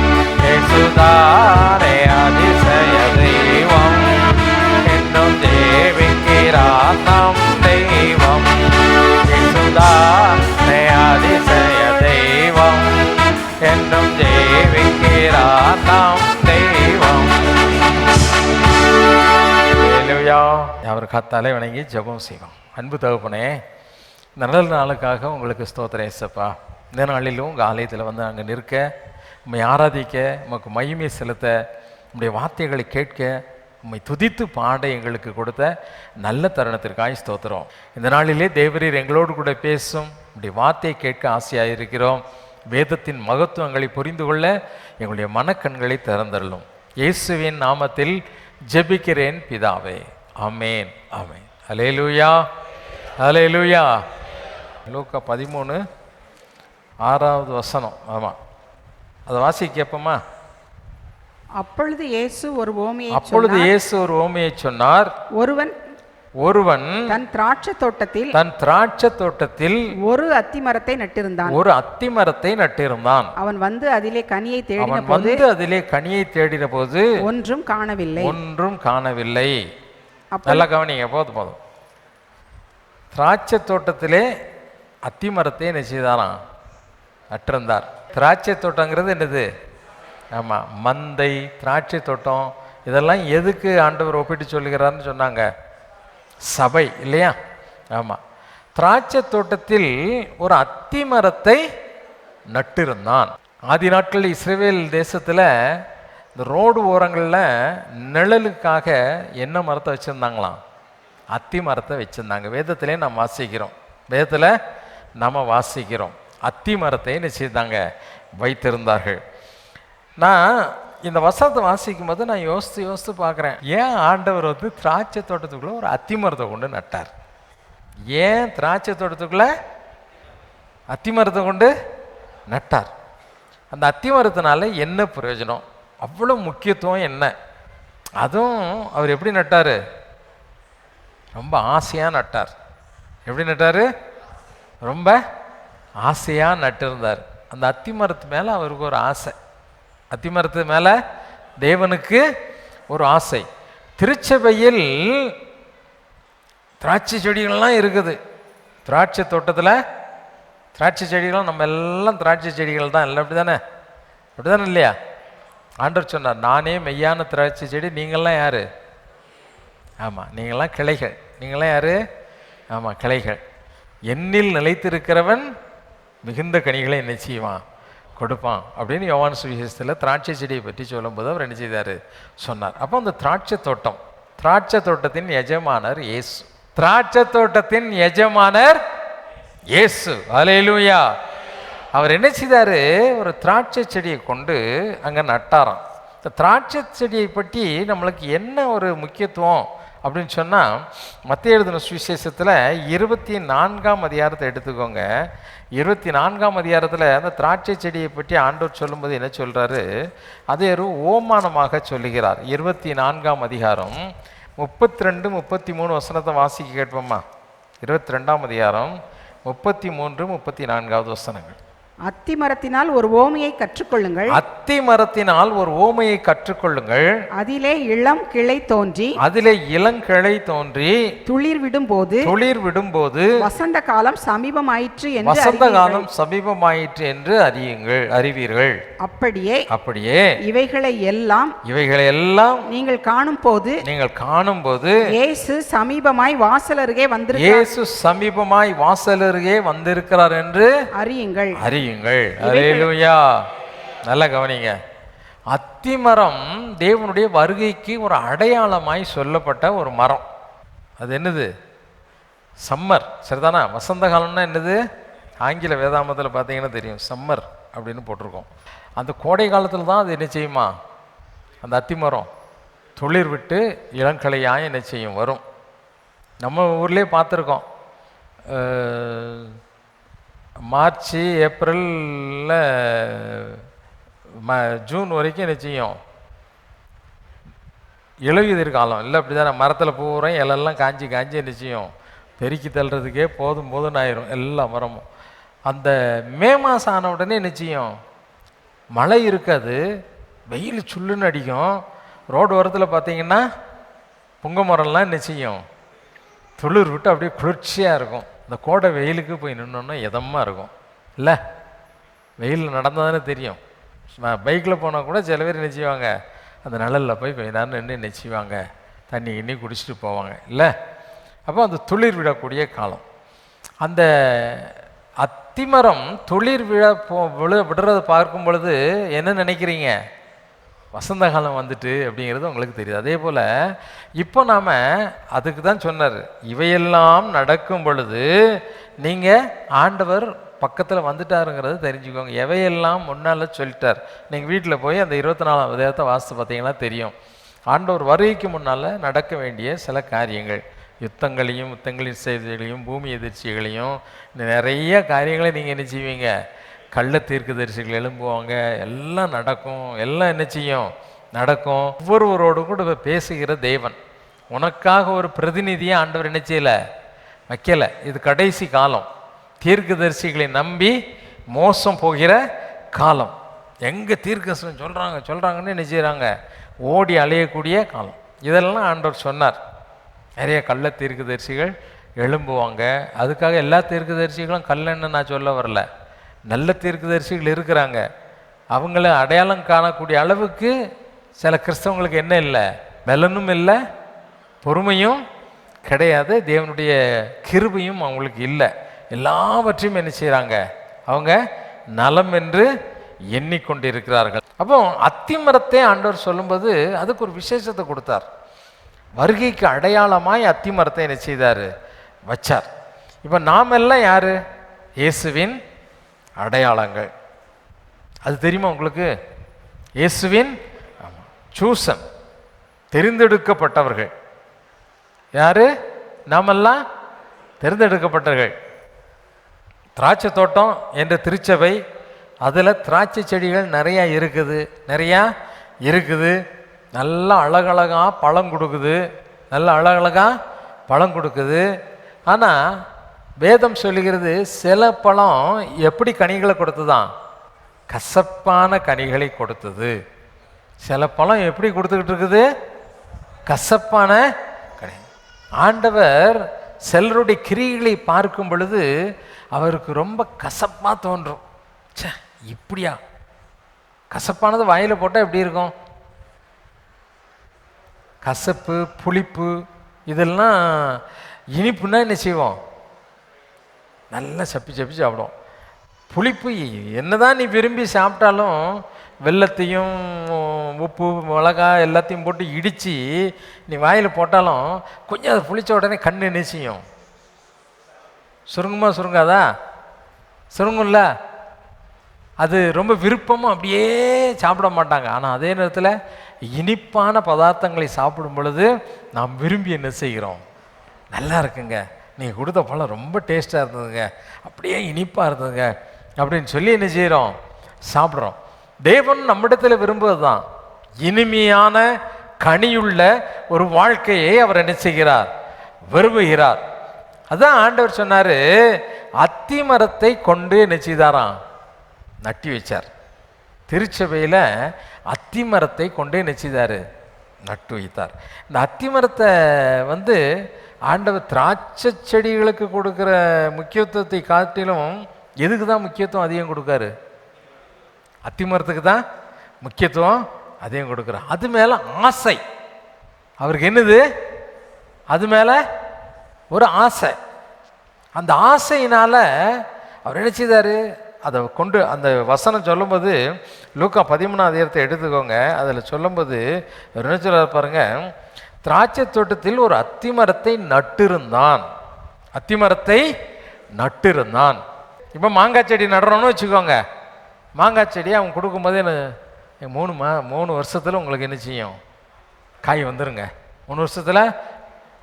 இயேசுதானே அதிசய தெய்வம், என்னும் தேவிக்கிறார் நம் தெய்வம். இயேசுதானே அதிசய தெய்வம், என்னும் தேவிக்கிறார் நம் தெய்வம். ஹல்லேலூயா. அவர் கத்தாலே வணங்கி ஜெபம் செய்வோம். அன்பு தகப்பனே, இந்த நல்ல நாளுக்காக உங்களுக்கு ஸ்தோத்திரம் இயேசப்பா. இந்த நாளிலும் உங்கள் ஆலயத்தில் வந்து அங்கே நிற்க, உம்மை ஆராதிக்க, உமக்கு மகிமை செலுத்த, உம்முடைய வார்த்தைகளை கேட்க, உம்மை துதித்து பாட எங்களுக்கு கொடுத்த நல்ல தருணத்திற்காக ஸ்தோத்திரம். இந்த நாளிலே தேவரீர் எங்களோடு கூட பேசும் உம்முடைய வார்த்தையை கேட்க ஆசையாக இருக்கிறோம். வேதத்தின் மகத்துவங்களை புரிந்து கொள்ள எங்களுடைய மனக்கண்களை திறந்தருளும். இயேசுவின் நாமத்தில் ஜெபிக்கிறேன் பிதாவே, ஆமேன் ஆமேன். ஹல்லேலூயா ஹல்லேலூயா. லூக்கா 13:6 ஆமாம், அதை வாசி கேட்போமா? அப்பொழுது இயேசு ஒரு ஓமையை சொன்னார். ஒருவன் தன் திராட்சை தோட்டத்தில் ஒரு அத்திமரத்தை நட்டிருந்தான். அவன் வந்து அதிலே கனியை தேடின போது ஒன்றும் காணவில்லை. நல்லா கவனிங்க, போதும். திராட்சை தோட்டத்திலே அத்திமரத்தை நிச்சயதாராம் நட்டிருந்தார். திராட்சை தோட்டங்கிறது என்னது? ஆமாம், மந்தை, திராட்சை தோட்டம், இதெல்லாம் எதுக்கு ஆண்டவர் ஒப்பிட்டு சொல்லுகிறார்னு சொன்னாங்க? சபை இல்லையா? ஆமாம். திராட்சை தோட்டத்தில் ஒரு அத்தி மரத்தை நட்டிருந்தான். ஆதி நாட்கள் இஸ்ரவேல் தேசத்தில் இந்த ரோடு ஓரங்களில் நிழலுக்காக என்ன மரத்தை வச்சுருந்தாங்களாம்? அத்தி மரத்தை வச்சுருந்தாங்க. வேதத்திலே நம்ம வாசிக்கிறோம் அத்தி மரத்தை நிச்சயத்தாங்க வைத்திருந்தார்கள். நான் இந்த வசனத்தை வாசிக்கும் போது நான் யோசித்து பார்க்குறேன், ஏன் ஆண்டவர் வந்து திராட்சை தோட்டத்துக்குள்ளே ஒரு அத்தி மரத்தை கொண்டு நட்டார்? ஏன் திராட்சை தோட்டத்துக்குள்ளே அத்தி மரத்தை கொண்டு நட்டார்? அந்த அத்தி மரத்தினால என்ன பிரயோஜனம்? அவ்வளோ முக்கியத்துவம் என்ன? அதுவும் அவர் எப்படி நட்டார்? ரொம்ப ஆசையாக நட்டார். எப்படி நட்டார்? ரொம்ப ஆசையாக நட்டிருந்தார். அந்த அத்தி மரத்து மேலே அவருக்கு ஒரு ஆசை. அத்தி மரத்து மேலே தேவனுக்கு ஒரு ஆசை. திருச்சபையில் திராட்சை செடிகள்லாம் இருக்குது. திராட்சை தோட்டத்தில் திராட்சை செடிகளும் நம்ம எல்லாம் திராட்சை செடிகள் தான், இல்லை அப்படி தானே? அப்படி தானே இல்லையா? ஆண்டவர் சொன்னார், நானே மெய்யான திராட்சை செடி, நீங்கள்லாம் யார்? ஆமாம், நீங்கள்லாம் கிளைகள். நீங்களாம் யார்? ஆமாம், கிளைகள். என்னில் நிலைத்திருக்கிறவன் மிகுந்த கனிகளை என்ன செய்வான்? கொடுப்பான் அப்படின்னு யோவான் சுவிசேஷத்தில் திராட்சை செடியை பற்றி சொல்லும்போது அவர் என்ன செய்தார்? சொன்னார். அப்போ அந்த திராட்சை தோட்டம், திராட்சை தோட்டத்தின் எஜமானர் இயேசு. திராட்சை தோட்டத்தின் எஜமானர் இயேசு. அல்லேலூயா. அவர் என்ன செய்தார்? ஒரு திராட்சை செடியை கொண்டு அங்கே நட்டாராம். இந்த திராட்சை செடியை பற்றி நம்மளுக்கு என்ன ஒரு முக்கியத்துவம் அப்படின்னு சொன்னால், மத்தேயு எழுதின சுவிசேஷத்தில் 24ஆம் அதிகாரத்தை எடுத்துக்கோங்க. 24ஆம் அதிகாரத்தில் அந்த திராட்சை செடியை பற்றி ஆண்டவர் சொல்லும்போது என்ன சொல்கிறாரு? அதே ஒரு ஓமானமாக சொல்லுகிறார். 24ஆம் அதிகாரம் 32, 33 வசனத்தை வாசிக்க கேட்போம்மா. 22ஆம் அதிகாரம் 33, 34 வசனங்கள். அத்தி மரத்தினால் ஒரு ஓமையை கற்றுக்கொள்ளுங்கள். அத்தி மரத்தினால் ஒரு ஓமையை கற்றுக்கொள்ளுங்கள். அதிலே இளம் கிளை தோன்றி, அதிலே இளங்கிளை தோன்றி துளிர் விடும்போது, துளிர் விடும்போது வசந்த காலம் சமீபமாயிற்று என்று வசந்த காலம் சமீபமாயிற்று என்று அறிவீர்கள். அப்படியே அப்படியே இவைகளை எல்லாம் நீங்கள் காணும் போது இயேசு சமீபமாய் வாசல் அருகே வந்திருக்கிறார் என்று அறியுங்கள். அல்லேலூயா. நல்லா கவனிங்க. அத்திமரம் தேவனுடைய வருகைக்கு ஒரு அடையாளமாய் சொல்லப்பட்ட ஒரு மரம். அது என்னது? சம்மர், சரிதானா? வசந்த காலம்னா என்னது? ஆங்கில வேதாமத்தில் பார்த்தீங்கன்னா தெரியும், சம்மர் அப்படின்னு போட்டிருக்கோம். அந்த கோடை காலத்தில் தான் அது என்ன செய்யுமா? அந்த அத்திமரம் துளிர் விட்டு இளங்கலையாக என்ன செய்யும்? வரும். நம்ம ஊர்லேயே பார்த்துருக்கோம். மார்ச், ஏப்ரலில் ஜூன் வரைக்கும் என்ன செய்யும்? இலையுதிர் காலம் இல்லை, அப்படி தானே? மரத்தில் பூரா இலெல்லாம் காஞ்சி என்ன செய்யும்? பெருக்கி தள்ளுறதுக்கே போதும்னு ஆயிரும் எல்லா மரமும். அந்த மே மாதம் ஆன உடனே என்ன செய்யும்? மழை இருக்காது, வெயில் சுள்ளுன்னு அடிக்கும். ரோடு ஓரத்தில் பார்த்தீங்கன்னா புங்க மரம்லாம் என்ன செய்யும்? துளிர் விட்டு அப்படியே குளிர்ச்சியாக இருக்கும். இந்த கோடை வெயிலுக்கு போய் நின்னோன்னா இதமாக இருக்கும் இல்லை? வெயிலில் நடந்தால் தானே தெரியும். பைக்கில் போனால் கூட சில பேர் என்ன செய்வாங்க? அந்த நிழலில் போய் கொஞ்ச நேரம் நின்று என்ன செய்வாங்க? தண்ணி எண்ணி குடிச்சிட்டு போவாங்க இல்லை? அப்போ அந்த துளிர் விடக்கூடிய காலம். அந்த அத்திமரம் துளிர் விடுறதை பார்க்கும் பொழுது என்ன நினைக்கிறீங்க? வசந்த காலம் வந்துட்டு அப்படிங்கிறது உங்களுக்கு தெரியுது. அதே போல் இப்போ நாம் அதுக்கு தான் சொன்னார், இவையெல்லாம் நடக்கும் பொழுது நீங்கள் ஆண்டவர் பக்கத்தில் வந்துட்டாருங்கிறது தெரிஞ்சுக்கோங்க. எவையெல்லாம் முன்னால் சொல்லிட்டார். நீங்கள் வீட்டில் போய் அந்த 24ஆம் அதிகாரத்தை வாசித்து பார்த்தீங்கன்னா தெரியும். ஆண்டவர் வருகைக்கு முன்னால் நடக்க வேண்டிய சில காரியங்கள், யுத்தங்களின் செய்திகளையும் பூமி எதிர்ச்சிகளையும் நிறைய காரியங்களை நீங்கள் என்ன செய்வீங்க? கள்ள தீர்க்கதரிசிகள் எழும்புவாங்க, எல்லாம் நடக்கும். எல்லாம் என்ன செய்யும்? நடக்கும். ஒவ்வொருவரோடு கூட பேசுகிற தேவன். உனக்காக ஒரு பிரதிநிதியை ஆண்டவர் என்ன செய்யலை? வைக்கலை. இது கடைசி காலம். தீர்க்கதரிசிகளை நம்பி மோசம் போகிற காலம். எங்கே தீர்க்கதரிசனம் சொல்கிறாங்கன்னு என்ன செய்கிறாங்க? ஓடி அலையக்கூடிய காலம். இதெல்லாம் ஆண்டவர் சொன்னார். நிறைய கள்ள தீர்க்கதரிசிகள் எழும்புவாங்க. அதுக்காக எல்லா தீர்க்கதரிசிகளும் கல்லன்னு நான் சொல்ல வரல. நல்ல தீர்க்கதரிசிகள் இருக்கிறாங்க. அவங்கள அடையாளம் காணக்கூடிய அளவுக்கு சில கிறிஸ்தவங்களுக்கு என்ன இல்லை? பலனும் இல்லை, பொறுமையும் கிடையாது, தேவனுடைய கிருபையும் அவங்களுக்கு இல்லை. எல்லாவற்றையும் என்ன செய்கிறாங்க? அவங்க நலம் என்று எண்ணிக்கொண்டிருக்கிறார்கள். அப்போ அத்திமரத்தை ஆண்டவர் சொல்லும்போது அதுக்கு ஒரு விசேஷத்தை கொடுத்தார். வருகைக்கு அடையாளமாய் அத்திமரத்தை என்ன செய்தார்? வச்சார். இப்போ நாம் எல்லாம் யார்? இயேசுவின் அடையாளங்கள். அது தெரியுமா உங்களுக்கு? இயேசுவின் சூசன், தெரிந்தெடுக்கப்பட்டவர்கள். யாரு? நாமெல்லாம் தெரிந்தெடுக்கப்பட்டவர்கள். திராட்சை தோட்டம் என்ற திருச்சபை, அதில் திராட்சை செடிகள் நிறையா இருக்குது. நல்லா அழகழகாக பழம் கொடுக்குது, நல்லா அழகழகாக பழம் கொடுக்குது. ஆனால் வேதம் சொல்லுகிறது சில பழம் எப்படி கனிகளை கொடுத்துதான்? கசப்பான கனிகளை கொடுத்தது. சில பழம் எப்படி கொடுத்துக்கிட்டு இருக்குது? கசப்பான கனி. ஆண்டவர் சிலருடைய கிரிகளை பார்க்கும் பொழுது அவருக்கு ரொம்ப கசப்பாக தோன்றும். சே, இப்படியா? கசப்பானது வாயில் போட்டால் எப்படி இருக்கும்? கசப்பு, புளிப்பு, இதெல்லாம் இனிப்புன்னா என்ன செய்வோம்? நல்லா சப்பி சப்பி சாப்பிடும். புளிப்பு என்னதான் நீ விரும்பி சாப்பிட்டாலும் வெல்லத்தையும் உப்பு மிளகாய் எல்லாத்தையும் போட்டு இடித்து நீ வாயில் போட்டாலும் கொஞ்சம் அதை புளிச்ச உடனே கண் என்ன செய்யும்? சுருங்குமா சுருங்காதா? சுருங்கும்ல. அது ரொம்ப விருப்பமும் அப்படியே சாப்பிட மாட்டாங்க. ஆனால் அதே நேரத்தில் இனிப்பான பதார்த்தங்களை சாப்பிடும் பொழுது நாம் விரும்பி என்ன செய்கிறோம்? நல்லா இருக்குங்க, நீங்கள் கொடுத்த பழம் ரொம்ப டேஸ்ட்டாக இருந்ததுங்க, அப்படியே இனிப்பாக இருந்ததுங்க அப்படின்னு சொல்லி என்ன செய்கிறோம்? சாப்பிட்றோம். தேவன் நம்மிடத்தில் விரும்புவது தான் இனிமையான கனியுள்ள ஒரு வாழ்க்கையை அவர் என்ன செய்கிறார்? விரும்புகிறார். அதான் ஆண்டவர் சொன்னார், அத்தி மரத்தை கொண்டு என்ன செய்தாராம்? நட்டி வச்சார். திருச்சபையில் அத்தி மரத்தை கொண்டு என்ன செய்தார்? நட்டு வைத்தார். இந்த அத்தி மரத்தை ஆண்டவர் திராட்சை செடிகளுக்கு கொடுக்குற முக்கியத்துவத்தை காட்டிலும் எதுக்கு தான் முக்கியத்துவம் அதிகம் கொடுக்காரு? அத்தி மரத்துக்கு தான் முக்கியத்துவம் அதிகம் கொடுக்குறார். அது மேலே ஆசை அவருக்கு. என்னது? அது மேலே ஒரு ஆசை. அந்த ஆசையினால் அவர் என்ன செய்தார்? அதை கொண்டு அந்த வசனம் சொல்லும்போது லூக்கா 13 எடுத்துக்கோங்க. அதில் சொல்லும்போது என்ன சொல்றார் பாருங்க, திராட்சை தோட்டத்தில் ஒரு அத்தி மரத்தை நட்டிருந்தான். அத்தி மரத்தை நட்டிருந்தான். இப்போ மாங்காய் செடி நடுறோன்னு வச்சுக்கோங்க. மாங்காய் செடி அவன் கொடுக்கும்போது 3 வருஷத்தில் உங்களுக்கு என்ன செய்யும்? காய் வந்துருங்க 3 வருஷத்தில்.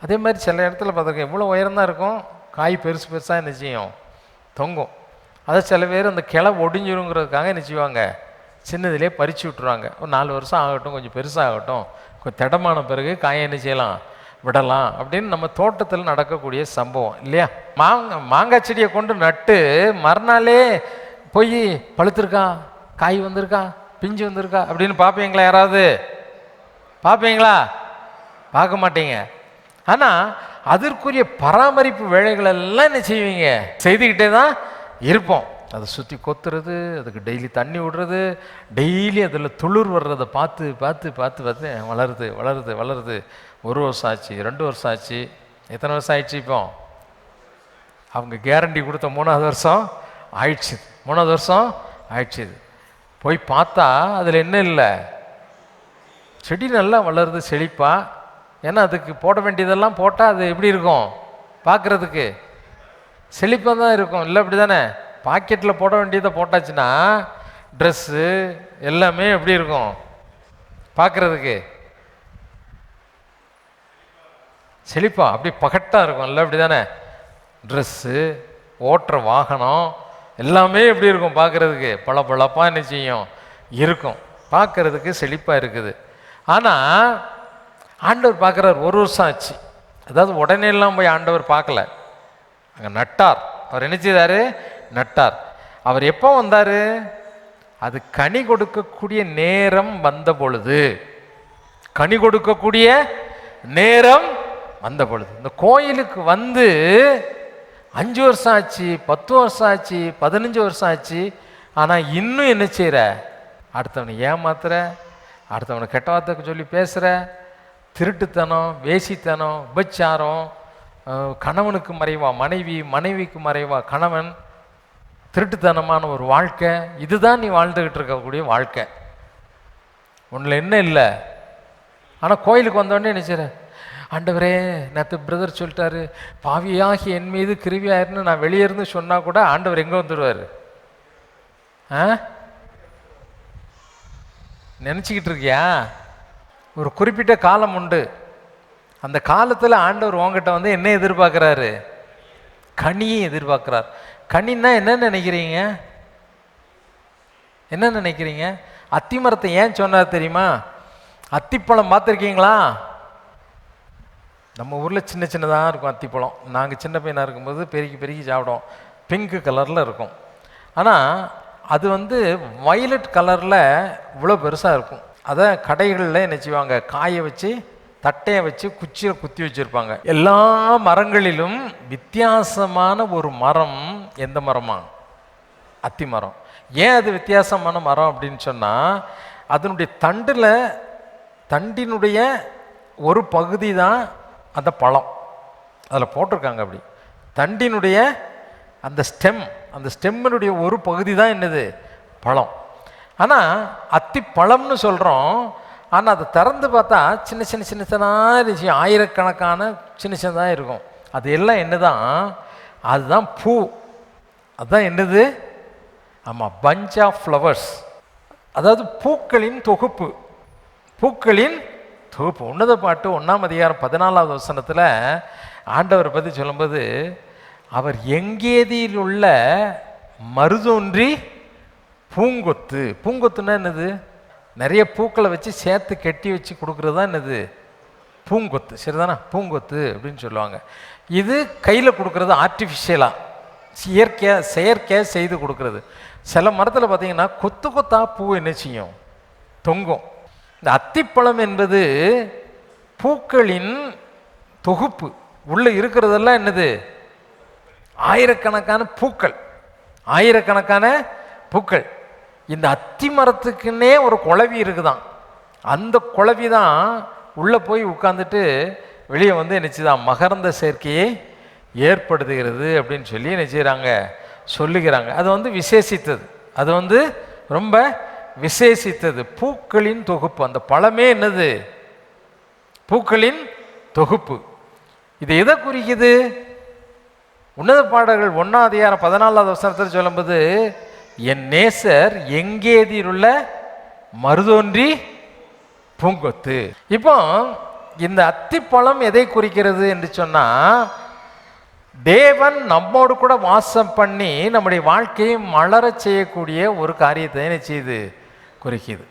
அதே மாதிரி சில இடத்துல பார்த்துருக்கேன், இவ்வளோ உயரம்தான் இருக்கும், காய் பெருசு பெருசாக என்ன செய்யும்? தொங்கும். அதை சில பேர் அந்த கிளை ஒடிஞ்சிருங்கிறதுக்காக என்ன செய்வாங்க? சின்னதிலே பறித்து விட்டுருவாங்க. ஒரு 4 வருஷம் ஆகட்டும், கொஞ்சம் பெருசாகட்டும், கொஞ்சம் திடமான பிறகு காயை என்ன செய்யலாம்? விடலாம் அப்படின்னு நம்ம தோட்டத்தில் நடக்கக்கூடிய சம்பவம் இல்லையா? மாங்காய் செடியை கொண்டு நட்டு மறுநாளே போய் பழுத்திருக்கா, காய் வந்திருக்கா, பிஞ்சு வந்திருக்கா அப்படின்னு பார்ப்பீங்களா? யாராவது பார்ப்பீங்களா? பார்க்க மாட்டீங்க. ஆனால் அதற்குரிய பராமரிப்பு வேலைகள் எல்லாம் என்ன செய்வீங்க? செய்துக்கிட்டே தான் இருப்போம். அதை சுற்றி கொத்துறது, அதுக்கு டெய்லி தண்ணி விடுறது, டெய்லி அதில் துளிர் வர்றதை பார்த்து பார்த்து பார்த்து பார்த்து வளருது வளருது வளருது. 1 வருஷம் ஆச்சு, 2 வருஷம் ஆச்சு, எத்தனை வருஷம் ஆயிடுச்சு? இப்போ அவங்க கேரண்டி கொடுத்த 3வது வருஷம் ஆயிடுச்சு. 3வது வருஷம் ஆயிடுச்சு. போய் பார்த்தா அதில் என்ன இல்லை? செடி நல்லா வளருது செழிப்பா. ஏன்னா அதுக்கு போட வேண்டியதெல்லாம் போட்டால் அது எப்படி இருக்கும்? பார்க்குறதுக்கு செழிப்பாக தான் இருக்கும் இல்லை? அப்படி தானே? பாக்கெட்டில் போட வேண்டியதை போட்டாச்சுன்னா ட்ரெஸ்ஸு எல்லாமே எப்படி இருக்கும்? பார்க்குறதுக்கு செழிப்பா அப்படி பகட்டாக இருக்கும் இல்லை? அப்படி தானே? ட்ரெஸ்ஸு, ஓட்டுற வாகனம் எல்லாமே எப்படி இருக்கும்? பார்க்குறதுக்கு பளபளப்பாக என்ன செய்யும்? இருக்கும். பார்க்குறதுக்கு செழிப்பாக இருக்குது. ஆனால் ஆண்டவர் பார்க்குறார். 1 வருஷம் ஆச்சு. அதாவது உடனே எல்லாம் போய் ஆண்டவர் பார்க்கல, அங்கே நட்டார். அவர் என்ன செய்தார்? நட்டார். அவர் எப்போ வந்தார்? அது கனி கொடுக்கக்கூடிய நேரம் வந்த பொழுது. கனி கொடுக்கக்கூடிய நேரம் வந்த பொழுது. இந்த கோயிலுக்கு 5 வருஷம் ஆச்சு, 10 வருஷம் ஆச்சு, 15 வருஷம் ஆச்சு. ஆனால் இன்னும் என்ன செய்கிற? அடுத்தவனை ஏமாத்துற, அடுத்தவனை கெட்ட வார்த்தைக்கு சொல்லி பேசுகிற, திருட்டுத்தனம், வேசித்தனம், உபச்சாரம், கணவனுக்கு மறைவா மனைவி, மனைவிக்கு மறைவா கணவன், திருட்டுத்தனமான ஒரு வாழ்க்கை. இதுதான் நீ வாழ்ந்துக்கிட்டு இருக்கக்கூடிய வாழ்க்கை. ஒன்றில் என்ன இல்லை. ஆனால் கோயிலுக்கு வந்தோடனே நினைச்சிட, ஆண்டவரே நேற்று பிரதர் சொல்லிட்டாரு, பாவியாகி என் மீது கிருவியாயிருன்னு நான் வெளியே இருந்து சொன்னால் கூட ஆண்டவர் எங்கே வந்துடுவார்? நினச்சிக்கிட்டு இருக்கியா? ஒரு குறிப்பிட்ட காலம் உண்டு. அந்த காலத்தில் ஆண்டவர் உங்ககிட்ட என்ன எதிர்பார்க்குறாரு? கனியை எதிர்பார்க்குறார். கனின்னா என்ன நினைக்கிறீங்க? என்ன நினைக்கிறீங்க? அத்தி மரத்தை ஏன் சொன்னார் தெரியுமா? அத்திப்பழம் பார்த்துருக்கீங்களா? நம்ம ஊரில் சின்ன சின்னதாக இருக்கும் அத்திப்பழம். நாங்கள் சின்ன பையனாக இருக்கும்போது பெருக்கி பெருக்கி சாப்பிடுவோம். பிங்க் கலரில் இருக்கும். ஆனால் அது வயலட் கலரில் இவ்வளோ பெருசாக இருக்கும். அதை கடைகளில் என்ன செய்வாங்க, காய வச்சு தட்டையை வச்சு குச்சியில் குத்தி வச்சுருப்பாங்க. எல்லா மரங்களிலும் வித்தியாசமான ஒரு மரம் எந்த மரமா? அத்தி மரம். ஏன் அது வித்தியாசமான மரம் அப்படின்னு சொன்னால், அதனுடைய தண்டினுடைய ஒரு பகுதி தான் அந்த பழம். அதில் போட்டிருக்காங்க அப்படி. தண்டினுடைய அந்த ஸ்டெம்மினுடைய ஒரு பகுதி தான் என்னது? பழம். ஆனால் அத்தி பழம்னு சொல்கிறோம். ஆனால் அதை திறந்து பார்த்தா சின்ன சின்ன சின்னதாக இருந்துச்சு, ஆயிரக்கணக்கான சின்ன சின்னதாக இருக்கும். அது எல்லாம் என்னதான்? அதுதான் பூ. அதுதான் என்னது? ஆமாம், பஞ்ச் ஆஃப் ஃப்ளவர்ஸ். அதாவது பூக்களின் தொகுப்பு. பூக்களின் தொகுப்பு. உன்னத பாட்டு 1ஆம் அதிகாரம் 14வது வசனத்தில் ஆண்டவரை பற்றி சொல்லும்போது, அவர் எங்கேதியில் உள்ள மருதோன்றி பூங்கொத்து. பூங்கொத்துன்னா என்னது? நிறைய பூக்களை வச்சு சேர்த்து கட்டி வச்சு கொடுக்குறது தான் என்னது? பூங்கொத்து. சரிதானா? பூங்கொத்து அப்படின்னு சொல்லுவாங்க. இது கையில் கொடுக்குறது ஆர்டிஃபிஷியலாக, செயற்கையாக செய்து கொடுக்குறது. சில மரத்தில் பார்த்தீங்கன்னா கொத்து கொத்தா பூ என்ன செய்யும்? தொங்கும். இந்த அத்திப்பழம் என்பது பூக்களின் தொகுப்பு. உள்ளே இருக்கிறதெல்லாம் என்னது? ஆயிரக்கணக்கான பூக்கள். ஆயிரக்கணக்கான பூக்கள். இந்த அத்தி மரத்துக்குன்னே ஒரு குளவி இருக்குதான். அந்த குளவி தான் உள்ளே போய் உட்காந்துட்டு வெளியே நினைச்சுதான் மகரந்த சேர்க்கையை ஏற்படுத்துகிறது அப்படின்னு சொல்லி நினைச்சுறாங்க, சொல்லுகிறாங்க. அது விசேஷித்தது. அது ரொம்ப விசேஷித்தது. பூக்களின் தொகுப்பு. அந்த பழமே என்னது? பூக்களின் தொகுப்பு. இது எதை குறிக்குது? உன்னத பாடல்கள் 1ஆம் அதிகாரம் 14வது வசனத்தில் சொல்லும்போது, என் நேசர் எங்கேதிலுள்ள மருதோன்றி பூங்கொத்து. இப்போ இந்த அத்திப்பழம் எதை குறிக்கிறது என்று சொன்னால், தேவன் நம்மோடு கூட வாசம் பண்ணி நம்முடைய வாழ்க்கையை மலரச் செய்யக்கூடிய ஒரு காரியத்தை என்ன செய்து குறிக்கிறது.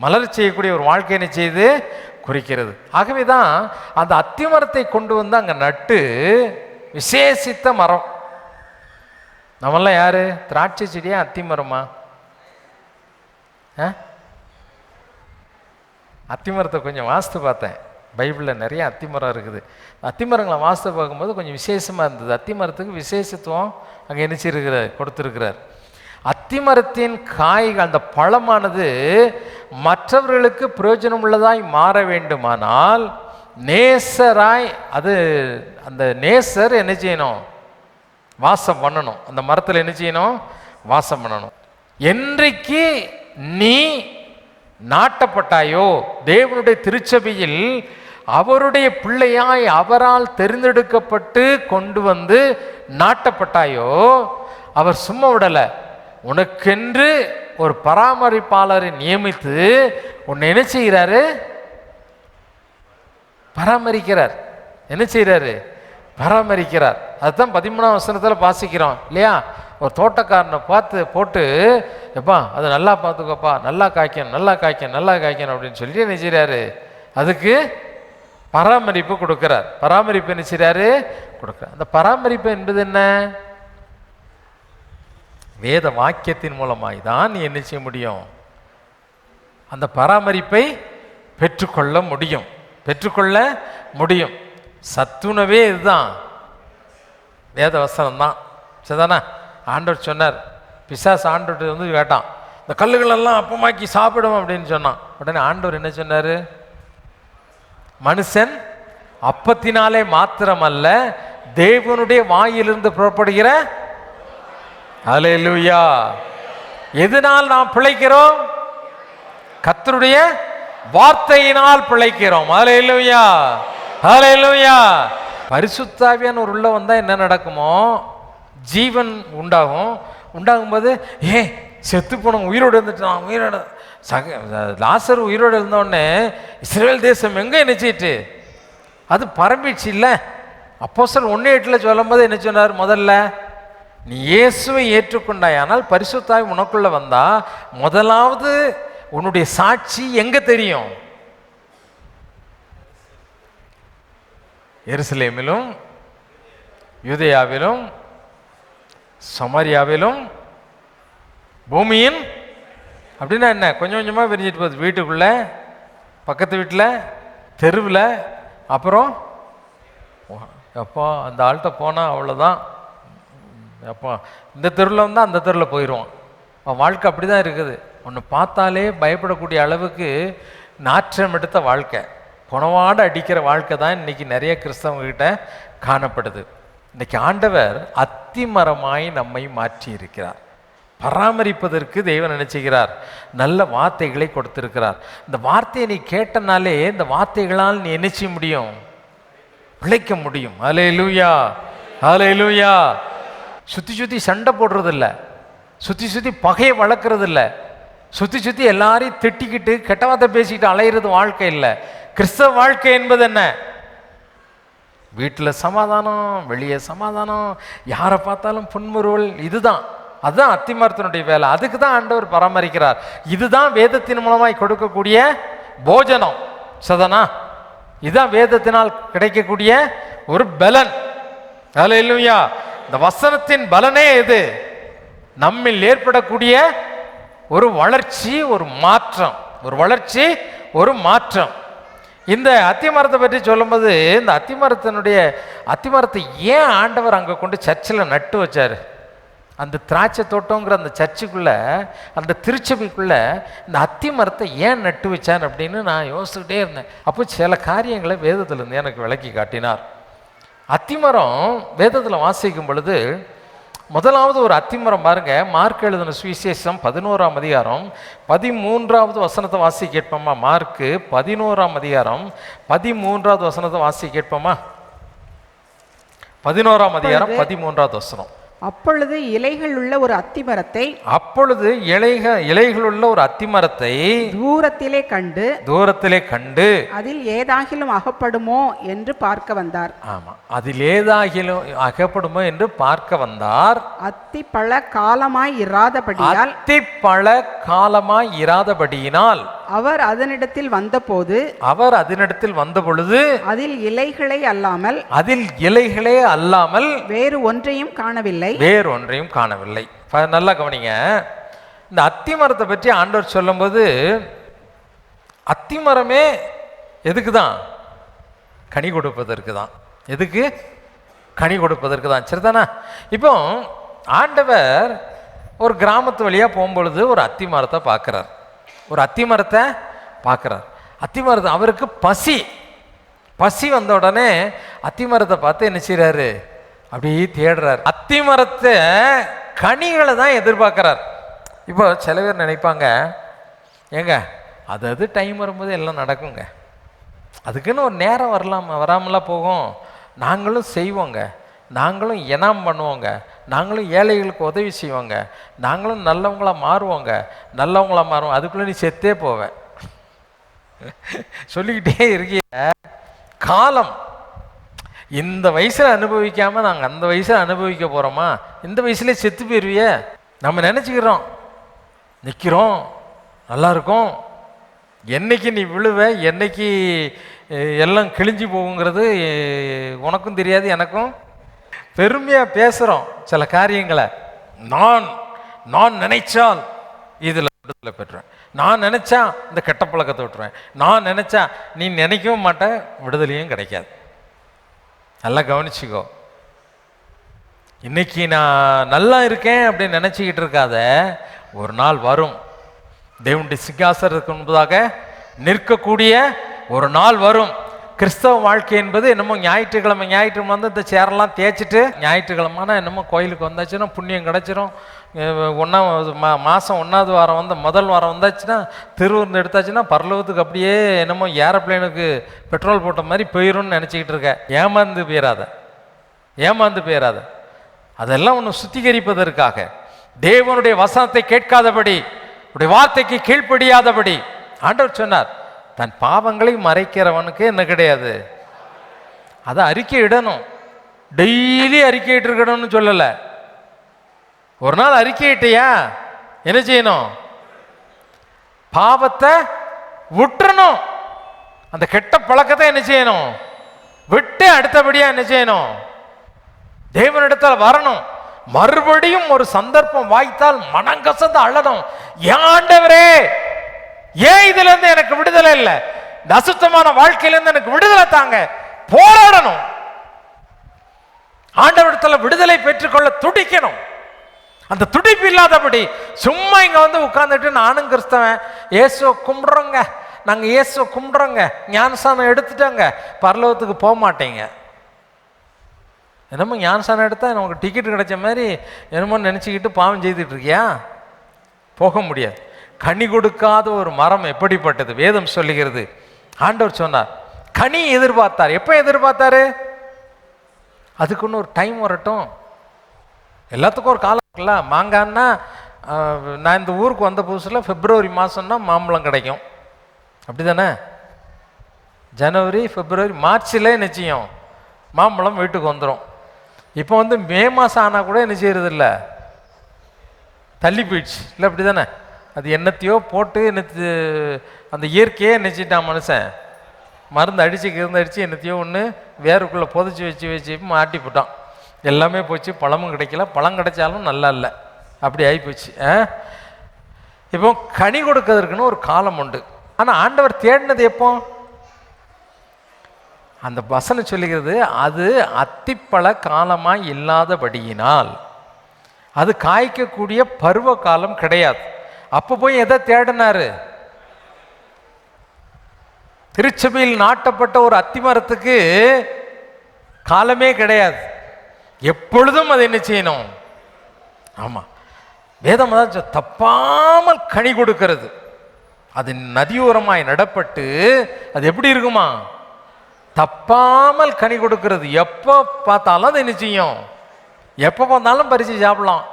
மலரச் செய்யக்கூடிய ஒரு வாழ்க்கை என்ன செய்து குறிக்கிறது. ஆகவே தான் அந்த அத்தி மரத்தை கொண்டு அங்கே நட்டு விசேஷித்த மரம். நம்மெல்லாம் யாரு? திராட்சை செடியா அத்தி மரமா? அத்தி மரத்தை கொஞ்சம் வாஸ்து பார்த்தேன். பைபிளில் நிறைய அத்தி மரம் இருக்குது. அத்தி மரங்களை வாஸ்து பார்க்கும்போது கொஞ்சம் விசேஷமாக இருந்தது. அத்தி மரத்துக்கு விசேஷத்துவம் அங்கே நினைச்சிருக்கிறார், கொடுத்துருக்கிறார். அத்தி மரத்தின் காய்கள், அந்த பழமானது மற்றவர்களுக்கு பிரயோஜனம் உள்ளதாய் மாற வேண்டுமானால் நேசராய் அந்த நேசர் என்ன செய்யணும்? வாசம் பண்ணணும். அந்த மரத்தில் என்ன செய்யணும்? வாசம் பண்ணணும். என்றைக்கு நீ நாட்டப்பட்டாயோ, தேவனுடைய திருச்சபையில் அவருடைய பிள்ளையாய் அவரால் தெரிந்தெடுக்கப்பட்டு கொண்டு நாட்டப்பட்டாயோ, அவர் சும்மா விடலை. உனக்கென்று ஒரு பராமரிப்பாளரை நியமித்து உன்னை என்ன செய்கிறாரு? பராமரிக்கிறார். என்ன செய்கிறாரு? பராமரிக்கிறார். அதுதான் 13ஆம் வசனத்தில் வாசிக்கிறோம் இல்லையா? ஒரு தோட்டக்காரனை போட்டு, எப்பா அதை நல்லா பார்த்துக்கோப்பா, நல்லா காய்க்கணும், நல்லா காய்க்கணும், நல்லா காய்க்கணும் அப்படின்னு சொல்லி என்ன செய்கிறாரு? அதுக்கு பராமரிப்பு கொடுக்கிறார். பராமரிப்பு என்ன செய்கிறாரு? கொடுக்கிறார். அந்த பராமரிப்பு என்பது என்ன? வேத வாக்கியத்தின் மூலமாய் தான் நீ என்ன செய்ய முடியும்? அந்த பராமரிப்பை பெற்றுக்கொள்ள முடியும். சத்துணவே இதுதான், வேத வசனம் தான். சரிதானா? ஆண்டவர் சொன்னார். பிசாசு ஆண்டவர் கேட்டான், இந்த கல்லுகளெல்லாம் அப்பமாக்கி சாப்பிடும் அப்படின்னு சொன்னான். உடனே ஆண்டவர் என்ன சொன்னார்? மனுஷன் அப்பத்தினாலே மாத்திரமல்ல, தேவனுடைய வாயிலிருந்து புறப்படுகிற அல்லேலூயா. எதனால் நாம் பிழைக்கிறோம்? கர்த்தருடைய வார்த்தையினால் பிழைக்கிறோம். அல்லேலூயா, அல்லேலூயா. பரிசுத்த ஆவியானவர் ஒரு உள்ள வந்தா என்ன நடக்குமோ? ஜீவன் உண்டாகும். உண்டாகும்போது செத்து போனவங்க உயிரோடு இருந்துட்டான். லாசர் உயிரோடு இருந்தோடனே இஸ்ரேல் தேசம் எங்கே நினைச்சிட்டு அது பரம்பிடுச்சு இல்லை? அப்போஸ்தலர் 1:8 சொல்லும் போது என்ன சொன்னார்? முதல்ல நீ இயேசுவை ஏற்றுக்கொண்டாய், ஆனால் பரிசுத்த ஆவி உனக்குள்ள வந்தா முதலாவது உன்னுடைய சாட்சி எங்கே தெரியும்? எருசலேமிலும் யூதேயாவிலும் சமாரியாவிலும் பூமியின் அப்படின்னா என்ன, கொஞ்சம் கொஞ்சமாக விரிஞ்சிட்டு போகுது. வீட்டுக்குள்ளே, பக்கத்து வீட்டில், தெருவில், அப்புறம் எப்போ அந்த ஆள்கிட்ட போனால் அவ்வளோதான். எப்போ இந்த தெருவில் வந்தால் அந்த தெருவில் போயிடுவான். வாழ்க்கை அப்படி தான் இருக்குது. ஒன்று பார்த்தாலே பயப்படக்கூடிய அளவுக்கு நாற்றம் எடுத்த வாழ்க்கை, புனவாட அடிக்கிற வாழ்க்கை தான் இன்றைக்கி நிறைய கிறிஸ்தவங்ககிட்ட காணப்படுது. இன்றைக்கி ஆண்டவர் அத்திமரமாய் நம்மை மாற்றி இருக்கிறார். பராமரிப்பதற்கு தெய்வம் நினைச்சுகிறார். நல்ல வார்த்தைகளை கொடுத்திருக்கிறார். இந்த வார்த்தையை நீ கேட்டனாலே இந்த வார்த்தைகளால் நீ என்ன செய்ய முடியும்? பிழைக்க முடியும். ஹல்லேலூயா, ஹல்லேலூயா. சுற்றி சுற்றி சண்டை போடுறது இல்லை, சுற்றி சுற்றி பகையை வளர்க்குறது இல்லை, சுற்றி சுற்றி எல்லாரையும் திட்டிக்கிட்டு கெட்ட வார்த்தை பேசிக்கிட்டு அலையிறது வாழ்க்கை இல்லை. கிறிஸ்தவ வாழ்க்கை என்பது என்ன? வீட்டில் சமாதானம், வெளியே சமாதானம், யாரை பார்த்தாலும் புன்முறுவல். இதுதான், அதுதான் அத்திமரத்தினுடைய வேலை. அதுக்கு தான் ஆண்டவர் பராமரிக்கிறார். இதுதான் வேதத்தின் மூலமாய் கொடுக்கக்கூடிய போஜனம். சதனா, இதுதான் வேதத்தினால் கிடைக்கக்கூடிய ஒரு பலன். ஹல்லேலூயா. இந்த வசனத்தின் பலனே இது. நம்மில் ஏற்படக்கூடிய ஒரு வளர்ச்சி, ஒரு மாற்றம், ஒரு வளர்ச்சி, ஒரு மாற்றம். இந்த அத்திமரத்தை பற்றி சொல்லும்போது, இந்த அத்திமரத்தை ஏன் ஆண்டவர் அங்கே கொண்டு சர்ச்சில் நட்டு வச்சார்? அந்த திராட்சை தோட்டங்கிற அந்த சர்ச்சுக்குள்ளே, அந்த திருச்சபைக்குள்ளே இந்த அத்திமரத்தை ஏன் நட்டு வச்சார் அப்படின்னு நான் யோசிச்சுக்கிட்டே இருந்தேன். அப்போ சில காரியங்களை வேதத்திலேருந்து எனக்கு விளக்கி காட்டினார். அத்திமரம் வேதத்தில் வாசிக்கும் பொழுது முதலாவது ஒரு அத்திமரம் பாருங்க. மார்க் எழுதின சுவிசேஷம் 11ஆம் அதிகாரம் 13வது வசனத்தை வாசி கேட்போமா? மார்க்கு 11ஆம் அதிகாரம் 13வது வசனத்தை வாசி கேட்போமா? 11ஆம் அதிகாரம் 13வது வசனம். அப்பொழுது இலைகள் உள்ள ஒரு அத்திமரத்தை தூரத்திலே கண்டு அதில் ஏதாகிலும் அகப்படுமோ என்று பார்க்க வந்தார். ஆமா, அதில் ஏதாகிலும் அகப்படுமோ என்று பார்க்க வந்தார். அத்தி பழ காலமாய் இராதபடியினால் அவர் அதனிடத்தில் வந்தபொழுது அதில் இலைகளே அல்லாமல் வேறு ஒன்றையும் காணவில்லை. நல்லா கவனிங்க. இந்த அத்திமரத்தை பற்றி ஆண்டவர் சொல்லும்போது, அத்திமரமே எதுக்கு தான்? கனி கொடுப்பதற்கு தான். எதுக்கு? கனி கொடுப்பதற்கு தான். சரிதானா? இப்போ ஆண்டவர் ஒரு கிராமத்து வழியாக போகும்பொழுது ஒரு அத்திமரத்தை பார்க்குறார். அத்திமரத்தை அவருக்கு பசி வந்த உடனே அத்திமரத்தை பார்த்து என்ன செய்கிறாரு? அப்படியே தேடுறார். அத்திமரத்தை கனிகளை தான் எதிர்பார்க்குறார். இப்போ சில பேர் நினைப்பாங்க, ஏங்க அது டைம் வரும்போது எல்லாம் நடக்குங்க, அதுக்குன்னு ஒரு நேரம் வராமலாம் போகும், நாங்களும் செய்வோங்க, நாங்களும் இனாம் பண்ணுவோங்க, நாங்களும் ஏழைகளுக்கு உதவி செய்வோங்க, நாங்களும் நல்லவங்களாக மாறுவோம், அதுக்குள்ளே நீ செத்தே போவேன் சொல்லிக்கிட்டே இருக்கிய காலம். இந்த வயசில் அனுபவிக்காமல் நாங்கள் அந்த வயசில் அனுபவிக்க போகிறோமா? இந்த வயசுலேயே செத்து போயிடுவிய. நம்ம நினச்சிக்கிறோம், நிற்கிறோம், நல்லா இருக்கும், என்னைக்கு நீ விழுவ, என்னைக்கு எல்லாம் கிழிஞ்சு போகுங்கிறது உனக்கும் தெரியாது, எனக்கும். பெருமையாக பேசுகிறோம் சில காரியங்களை. நான் நினைச்சால் இதில் விடுதலை பெற்றுவேன், நான் நினச்சா இந்த கெட்ட பழக்கத்தை விட்டுருவேன், நான் நினச்சா. நீ நினைக்கவும் மாட்டேன், விடுதலையும் கிடைக்காது. நல்லா கவனிச்சுக்கோ. இன்னைக்கு நான் நல்லா இருக்கேன் அப்படின்னு நினச்சிக்கிட்டு இருக்காத. ஒரு நாள் வரும், தேவனுடைய சிங்காசனத்துக்கு முன்பதாக நிற்கக்கூடிய ஒரு நாள் வரும். கிறிஸ்தவ வாழ்க்கை என்பது என்னமோ ஞாயிற்றுக்கிழமை வந்து இந்த சேரெல்லாம் தேய்ச்சிட்டு, ஞாயிற்றுக்கிழமைனா என்னமோ கோயிலுக்கு வந்தாச்சுன்னா புண்ணியம் கிடச்சிரும், மாதம் 1வது வாரம் முதல் வாரம் வந்தாச்சுன்னா திருவிருந்து எடுத்தாச்சுன்னா பரலோகத்துக்கு அப்படியே என்னமோ ஏரோப்ளேனுக்கு பெட்ரோல் போட்ட மாதிரி போயிடும்னு நினச்சிக்கிட்டு இருக்க. ஏமாந்து போயிடாத. அதெல்லாம் ஒன்று சுத்திகரிப்பதற்காக, தேவனுடைய வசனத்தை கேட்காதபடி, உடைய வார்த்தைக்கு கீழ்ப்படியாதபடி ஆண்டவர் சொன்னார். தன் பாவங்களை மறைக்கிறவனுக்கு என்ன கிடையாது, அதை அறிக்கை இடணும். டெய்லி அறிக்கையிட்டு இருக்கணும்னு சொல்லலை. ஒரு நாள் அறிக்கையிட்டியா என்ன செய்யணும்? பாவத்தை விட்டுறணும். அந்த கெட்ட பழக்கத்தை என்ன செய்யணும்? விட்டு அடுத்தபடியா என்ன செய்யணும்? தேவனிடத்தில் வரணும். மறுபடியும் ஒரு சந்தர்ப்பம் வாய்த்தால் மனங்கசந்து அழணும். ஏன் ஆண்டவரே, ஏன் இதுல இருந்து எனக்கு விடுதலை இல்லை? இந்த அசுத்தமான வாழ்க்கையிலிருந்து எனக்கு விடுதலை தாங்க. போராடணும். ஆண்டவரிடத்தில் விடுதலை பெற்றுக்கொள்ள துடிக்கணும். அந்த துடிப்பு இல்லாதபடி சும்மா இங்க வந்து உட்கார்ந்துட்டு நானும் கிறிஸ்தவன், இயேசுவை கும்பிடுறோங்க, நாங்க இயேசுவை கும்பிடுறோங்க, ஞானசானம் எடுத்துட்டோங்க, பரலோகத்துக்கு போக மாட்டேங்க. என்னமோ ஞானசானம் எடுத்தா நமக்கு டிக்கெட் கிடைச்ச மாதிரி என்னமோ நினச்சிக்கிட்டு பாவம் செய்துட்டு இருக்கியா? போக முடியாது. கனி கொடுக்காத ஒரு மரம் எப்படிப்பட்டது? வேதம் சொல்லுகிறது. ஆண்டவர் சொன்னார், கனி எதிர்பார்த்தார். எப்போ எதிர்பார்த்தாரு? அதுக்குன்னு ஒரு டைம் வரட்டும். எல்லாத்துக்கும் ஒரு காலம் இருக்குல்ல. மாங்கான்னா நான் இந்த ஊருக்கு வந்த புதுசில் பிப்ரவரி மாதம்னா மாம்பழம் கிடைக்கும், அப்படி தானே? ஜனவரி, பிப்ரவரி, மார்ச்சில் நிச்சயம் மாம்பழம் வீட்டுக்கு வந்துடும். இப்போ வந்து மே மாதம் ஆனால் கூட என்ன செய்யறது இல்லை, தள்ளி போயிடுச்சு இல்லை, அப்படி தானே? அது என்னத்தையோ போட்டு என்னத்து அந்த இயற்கையே நினச்சிட்டான் மனுஷன். மருந்து அடித்து என்னத்தையோ ஒன்று வேருக்குள்ளே புதைச்சி வச்சு மாட்டி போட்டான். எல்லாமே போச்சு, பழமும் கிடைக்கல, பழம் கிடைச்சாலும் நல்லா இல்லை, அப்படி ஆகிப்போச்சு. இப்போ கனி கொடுக்கறதுக்குன்னு ஒரு காலம் உண்டு. ஆனால் ஆண்டவர் தேடினது எப்போ? அந்த வசனம் சொல்லுகிறது, அது அத்திப்பழ காலமாய் இல்லாதபடியினால் அது காய்க்கக்கூடிய பருவ காலம் கிடையாது. அப்போ போய் எதை தேடினாரு? திருச்சபையில் நாட்டப்பட்ட ஒரு அத்தி மரத்துக்கு காலமே கிடையாது. எப்பொழுதும் அதை என்ன செய்யணும்? ஆமா, வேதம் தான் தப்பாமல் கனி கொடுக்கிறது. அது நதியோரமாய் நடப்பட்டு அது எப்படி இருக்குமா? தப்பாமல் கனி கொடுக்கிறது. எப்போ பார்த்தாலும் அது என்ன செய்யும்? எப்போ பார்த்தாலும் பறித்து சாப்பிடலாம்.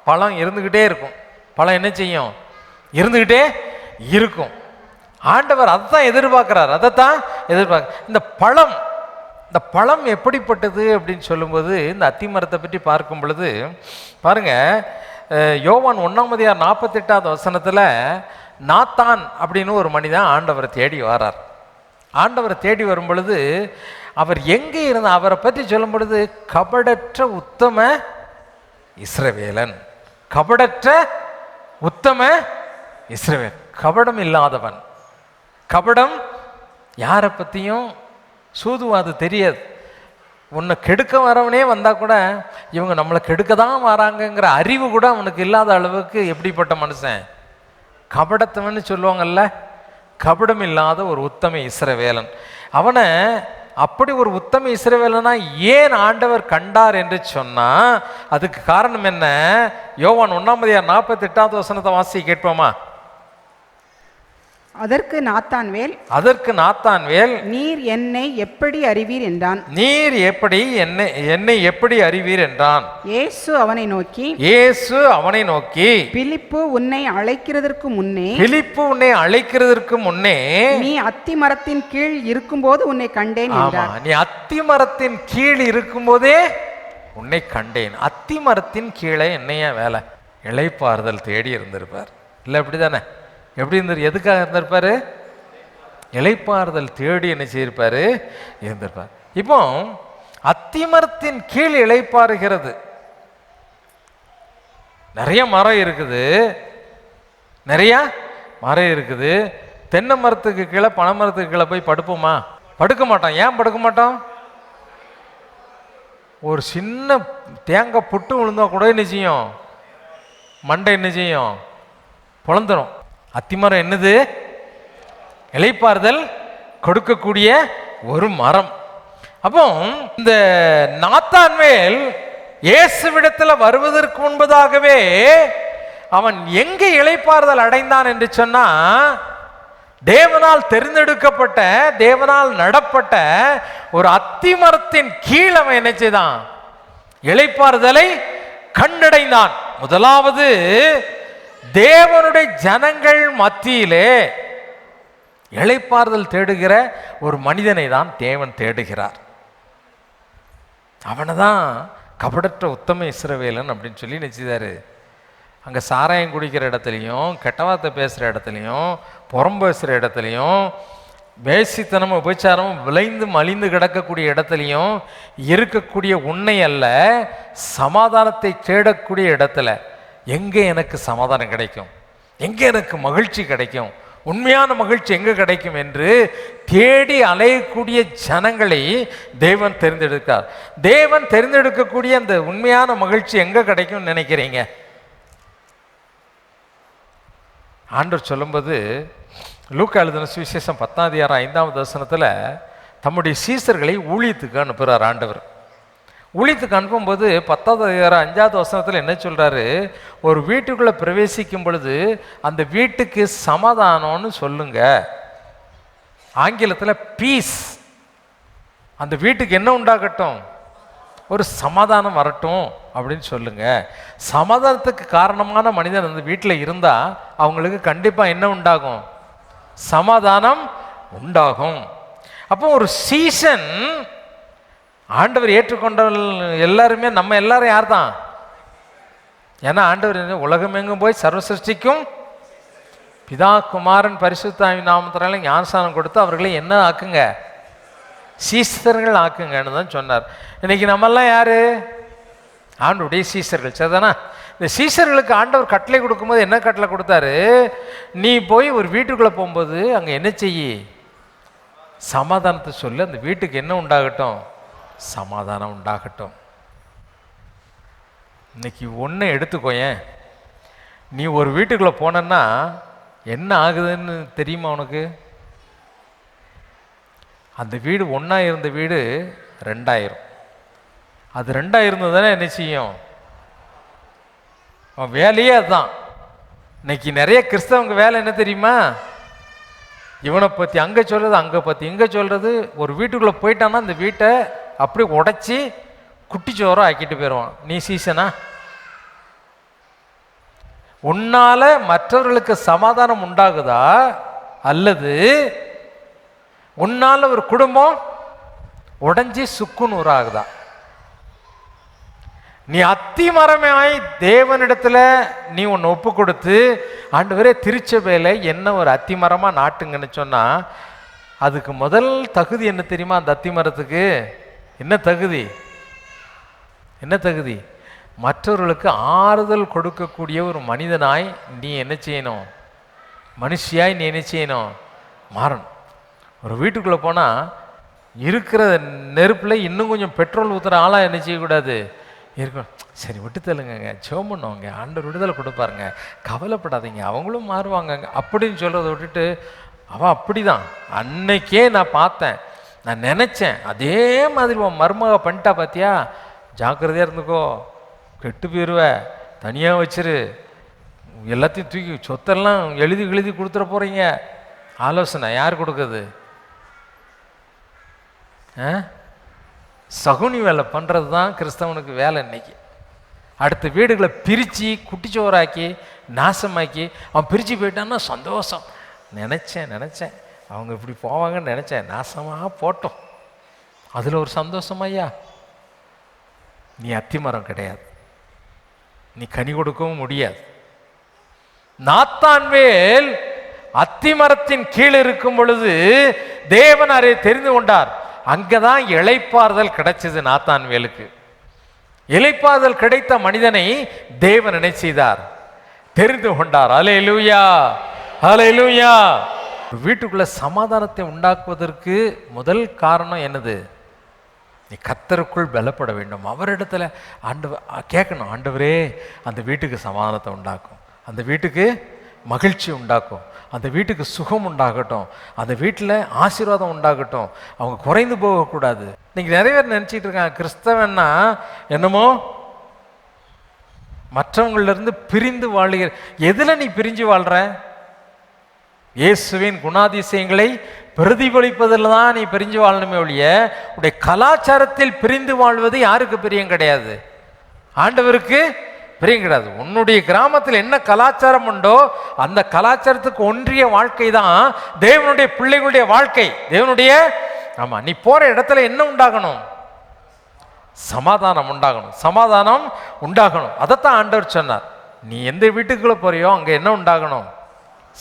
பழம் இருந்துக்கிட்டே இருக்கும். பழம் என்ன செய்யும்? இருந்துக்கிட்டே இருக்கும். ஆண்டவர் அதைத்தான் எதிர்பார்க்கிறார், அதைத்தான் எதிர்பார்க்க. இந்த பழம் எப்படிப்பட்டது அப்படின்னு சொல்லும்போது, இந்த அத்தி மரத்தை பற்றி பார்க்கும் பொழுது பாருங்க, யோவான் 1:48 வசனத்தில் நாத்தான் அப்படின்னு ஒரு மனிதன் ஆண்டவரை தேடி வரார். ஆண்டவரை தேடி வரும் பொழுது அவர் எங்கே இருந்தார்? அவரை பற்றி சொல்லும் பொழுது, கபடற்ற உத்தம இஸ்ரவேலன். கபடற்ற உத்தம இஸ்ரவேல், கபடம் இல்லாதவன். கபடம் யாரை பற்றியும் சூதுவாது தெரியாது. உன்னை கெடுக்க வரவனே வந்தால் கூட இவங்க நம்மளை கெடுக்க தான் வராங்கங்கிற அறிவு கூட அவனுக்கு இல்லாத அளவுக்கு எப்படிப்பட்ட மனுஷன்? கபடத்தவன்னு சொல்லுவாங்கல்ல, கபடம் இல்லாத ஒரு உத்தம இஸ்ரவேலன். அவனை அப்படி ஒரு உத்தம இஸ்ரவேலனா ஏன் ஆண்டவர் கண்டார் என்று சொன்னா, அதுக்கு காரணம் என்ன? யோவான் 1:48 வசனத்தை வாசி கேட்போமா? அதற்கு நாத்தான்வேல், நீர் என்னை எப்படி அறிவீர் என்றான். நீர் எப்படி என்னை எப்படி அறிவீர் என்றான். இயேசு அவனை நோக்கி, பிலிப்பு உன்னை அழைக்கிறதற்கு முன்னே நீ அத்தி மரத்தின் கீழ் இருக்கும்போது உன்னை கண்டேன் என்றார். நீ அத்தி மரத்தின் கீழ் இருக்கும்போதே உன்னை கண்டேன். அத்தி மரத்தின் கீழே என்னையா வேலை? இளைப்பாறுதல் தேடி இருந்திருப்பார், இல்லை? அப்படிதானே? எப்படி இருந்தார்? எதுக்காக இருந்திருப்பாரு? இளைப்பாறுதல் தேடி என்ன செய்திருப்பாரு? இருந்திருப்பார். இப்போ அத்திமரத்தின் கீழ் இளைப்பாறுகிறது. நிறைய மரம் இருக்குது. தென்னை மரத்துக்கு கீழே, பனை மரத்துக்கு கீழே போய் படுப்போமா? படுக்க மாட்டோம். ஏன் படுக்க மாட்டோம்? ஒரு சின்ன தேங்காய் புட்டு விழுந்தா கூட என்ன செய்யும்? மண்டை என்ன செய்யும்? பொழந்துரும். அத்திமரம் என்னது? இளைப்பாறுதல் கொடுக்கக்கூடிய ஒரு மரம். அப்போ இந்த நாத்தான்வேல் இயேசுவிடத்தில் வருவதற்கு முன்பதாகவே அவன் எங்கே இளைப்பாறுதல் அடைந்தான் என்று சொன்னா, தேவனால் தெரிந்தெடுக்கப்பட்ட, தேவனால் நடப்பட்ட ஒரு அத்திமரத்தின் கீழ் அவன் என்ன செய்தான்? இளைப்பாறுதலை கண்டடைந்தான். முதலாவது, தேவனுடைய ஜனங்கள் மத்தியிலே இளைப்பாறுதல் தேடுகிற ஒரு மனிதனை தான் தேவன் தேடுகிறார். அவனை தான் கபடற்ற உத்தம இஸ்ரவேலன் அப்படின்னு சொல்லி நினைச்சிதாரு. அங்கே சாராயம் குடிக்கிற இடத்துலையும், கெட்டவார்த்தை பேசுகிற இடத்துலையும், புறம் பேசுகிற இடத்துலையும் வேசித்தனமும் உபச்சாரமும் விளைந்து மலிந்து கிடக்கக்கூடிய இடத்துலையும் இருக்கக்கூடிய உன்னை அல்ல, சமாதானத்தை தேடக்கூடிய இடத்துல எங்கே எனக்கு சமாதானம் கிடைக்கும், எங்கே எனக்கு மகிழ்ச்சி கிடைக்கும், உண்மையான மகிழ்ச்சி எங்கே கிடைக்கும் என்று தேடி அலையக்கூடிய ஜனங்களை தேவன் தேர்ந்தெடுக்கார். தேவன் தேர்ந்தெடுக்கக்கூடிய அந்த உண்மையான மகிழ்ச்சி எங்கே கிடைக்கும்னு நினைக்கிறீங்க? ஆண்டவர் சொல்லும்போது லூக்கா எழுதின சுவிசேஷம் 10:5 தம்முடைய சீசர்களை ஊழியத்துக்கு அனுப்புகிறார் ஆண்டவர். ஊழியத்துக்கு அனுப்பும்போது 10:5 என்ன சொல்கிறாரு? ஒரு வீட்டுக்குள்ளே பிரவேசிக்கும் பொழுது அந்த வீட்டுக்கு சமாதானம்னு சொல்லுங்க. ஆங்கிலத்தில் பீஸ். அந்த வீட்டுக்கு என்ன உண்டாகட்டும்? ஒரு சமாதானம் வரட்டும் அப்படின்னு சொல்லுங்க. சமாதானத்துக்கு காரணமான மனிதன் அந்த வீட்டில் இருந்தால் அவங்களுக்கு கண்டிப்பாக என்ன உண்டாகும்? சமாதானம் உண்டாகும். அப்போ ஒரு சீசன் ஆண்டவர் ஏற்றுக்கொண்டவர்கள் எல்லாருமே நம்ம எல்லாரும் யார் தான்? ஏன்னா ஆண்டவர் உலகமெங்கும் போய் சர்வ சிருஷ்டிக்கும் பிதா குமாரன் பரிசுத்த ஆவியின் நாமத்தினால ஞானஸ்நானம் கொடுத்து அவர்களை என்ன ஆக்குங்க? சீசர்கள் ஆக்குங்கன்னு தான் சொன்னார். இன்னைக்கு நம்மெல்லாம் யாரு? ஆண்டவருடைய சீசர்கள். சரிதானா? இந்த சீசர்களுக்கு ஆண்டவர் கட்டளை கொடுக்கும்போது என்ன கட்டளை கொடுத்தாரு? நீ போய் ஒரு வீட்டுக்குள்ளே போகும்போது அங்கே என்ன செய்யி? சமாதானத்தை சொல்லு. அந்த வீட்டுக்கு என்ன உண்டாகட்டும்? சமாதானம் உண்டாகட்டும். இன்னைக்கு ஒன்றை எடுத்துக்கோயேன். நீ ஒரு வீட்டுக்குள்ளே போனன்னா என்ன ஆகுதுன்னு தெரியுமா உனக்கு? அந்த வீடு ஒன்றா இருந்த வீடு 2,000. அது 2 இருந்ததுன்னா என்ன செய்யும்? வேலையே அதுதான். இன்னைக்கு நிறைய கிறிஸ்தவங்க வேலை என்ன தெரியுமா? இவனை பற்றி அங்கே சொல்கிறது, அங்கே பற்றி இங்கே சொல்கிறது. ஒரு வீட்டுக்குள்ளே போயிட்டான்னா அந்த வீட்டை அப்படியே உடைச்சி குட்டிச்சோரம் ஆக்கிட்டு போயிடுவான். நீ சீசனா? உன்னால மற்றவர்களுக்கு சமாதானம் உண்டாகுதா அல்லது உன்னால ஒரு குடும்பம் உடைஞ்சி சுக்குநூறு ஆகுதா? நீ அத்திமரமாய் தேவனிடத்துல நீ ஒன்று ஒப்பு கொடுத்து ஆண்டவரே திருச்சபையில் என்ன ஒரு அத்திமரமாக நாட்டுங்கன்னு சொன்னா அதுக்கு முதல் தகுதி என்ன தெரியுமா? அந்த அத்திமரத்துக்கு என்ன தகுதி? என்ன தகுதி? மற்றவர்களுக்கு ஆறுதல் கொடுக்கக்கூடிய ஒரு மனிதனாய் நீ என்ன செய்யணும்? மனுஷியாய் நீ என்ன செய்யணும்? மாறணும். ஒரு வீட்டுக்குள்ளே போனால் இருக்கிற நெருப்பில் இன்னும் கொஞ்சம் பெட்ரோல் ஊற்றுற ஆளாக என்ன செய்யக்கூடாது? இருக்கணும். சரி விட்டு தள்ளுங்க, ஜெபம் பண்ணுவாங்க, ஆண்டவர் விடுதலை கொடுப்பாருங்க, கவலைப்படாதீங்க, அவங்களும் மாறுவாங்க அப்படின்னு சொல்கிறத விட்டுட்டு அவன் அப்படி தான். அன்னைக்கே நான் பார்த்தேன், நான் நினச்சேன் அதே மாதிரி உன் மருமக பண்ணிட்டா பார்த்தியா, ஜாக்கிரதையாக இருந்துக்கோ, கெட்டு போயிடுவ, தனியாக வச்சிரு, எல்லாத்தையும் தூக்கி சொத்தெல்லாம் எழுதி கொடுத்துட போகிறீங்க. ஆலோசனை யார் கொடுக்குறது? சகுனி வேலை பண்ணுறது தான் கிறிஸ்தவனுக்கு வேலை. இன்னைக்கு அடுத்த வீடுகளை பிரித்து குட்டிச்சோறாக்கி நாசமாக்கி அவன் பிரித்து போயிட்டான்னா சந்தோஷம். நினச்சேன் அவங்க இப்படி போவாங்கன்னு நினச்சேன், நாசமாக போட்டோம். அதில் ஒரு சந்தோஷம். ஐயா நீ அத்திமரம் கிடையாது, நீ கனி கொடுக்கவும் முடியாது. நாத்தான்வேல் அத்திமரத்தின் கீழ் இருக்கும் பொழுது தேவன் அதை தெரிந்து கொண்டார். அங்கதான் இளைப்பாறுதல் கிடைச்சது நாத்தான்வேலுக்கு. இளைப்பாறுதல் கிடைத்த மனிதனை தேவன் என்ன செய்தார்? தெரிந்து கொண்டார். அல்லேலூயா, அல்லேலூயா. வீட்டுக்குள்ள சமாதானத்தை உண்டாக்குவதற்கு முதல் காரணம் என்னது? நீ கர்த்தருக்குள் பலப்பட வேண்டும். அவரிடத்துல ஆண்டவர் கேட்கணும், ஆண்டவரே அந்த வீட்டுக்கு சமாதானத்தை உண்டாக்கும், அந்த வீட்டுக்கு மகிழ்ச்சி உண்டாக்கும், அந்த வீட்டுக்கு சுகம் உண்டாகட்டும், அந்த வீட்டில் ஆசீர்வாதம் உண்டாகட்டும், அவங்க குறைந்து போகக்கூடாது. இன்னைக்கு நிறைய பேர் நினச்சிட்டு இருக்காங்க கிறிஸ்தவன்னா என்னமோ மற்றவங்களிலிருந்து பிரிந்து வாழுகிற. எதில் நீ பிரிஞ்சு வாழ்ற? இயேசுவின் குணாதிசயங்களை பிரதிபலிப்பதில் தான் நீ பிரிஞ்சு வாழணுமே ஒழிய உடைய கலாச்சாரத்தில் பிரிந்து வாழ்வது யாருக்கு பிரியம் கிடையாது? ஆண்டவருக்கு பிரியம் கிடையாது. உன்னுடைய கிராமத்தில் என்ன கலாச்சாரம் உண்டோ அந்த கலாச்சாரத்துக்கு ஒன்றிய வாழ்க்கை தான் தேவனுடைய பிள்ளைகளுடைய வாழ்க்கை. தேவனுடைய ஆமா, நீ போற இடத்துல என்ன உண்டாகணும்? சமாதானம் உண்டாகணும், சமாதானம் உண்டாகணும். அதைத்தான் ஆண்டவர் சொன்னார். நீ எந்த வீட்டுக்குள்ள போறியோ அங்க என்ன உண்டாகணும்?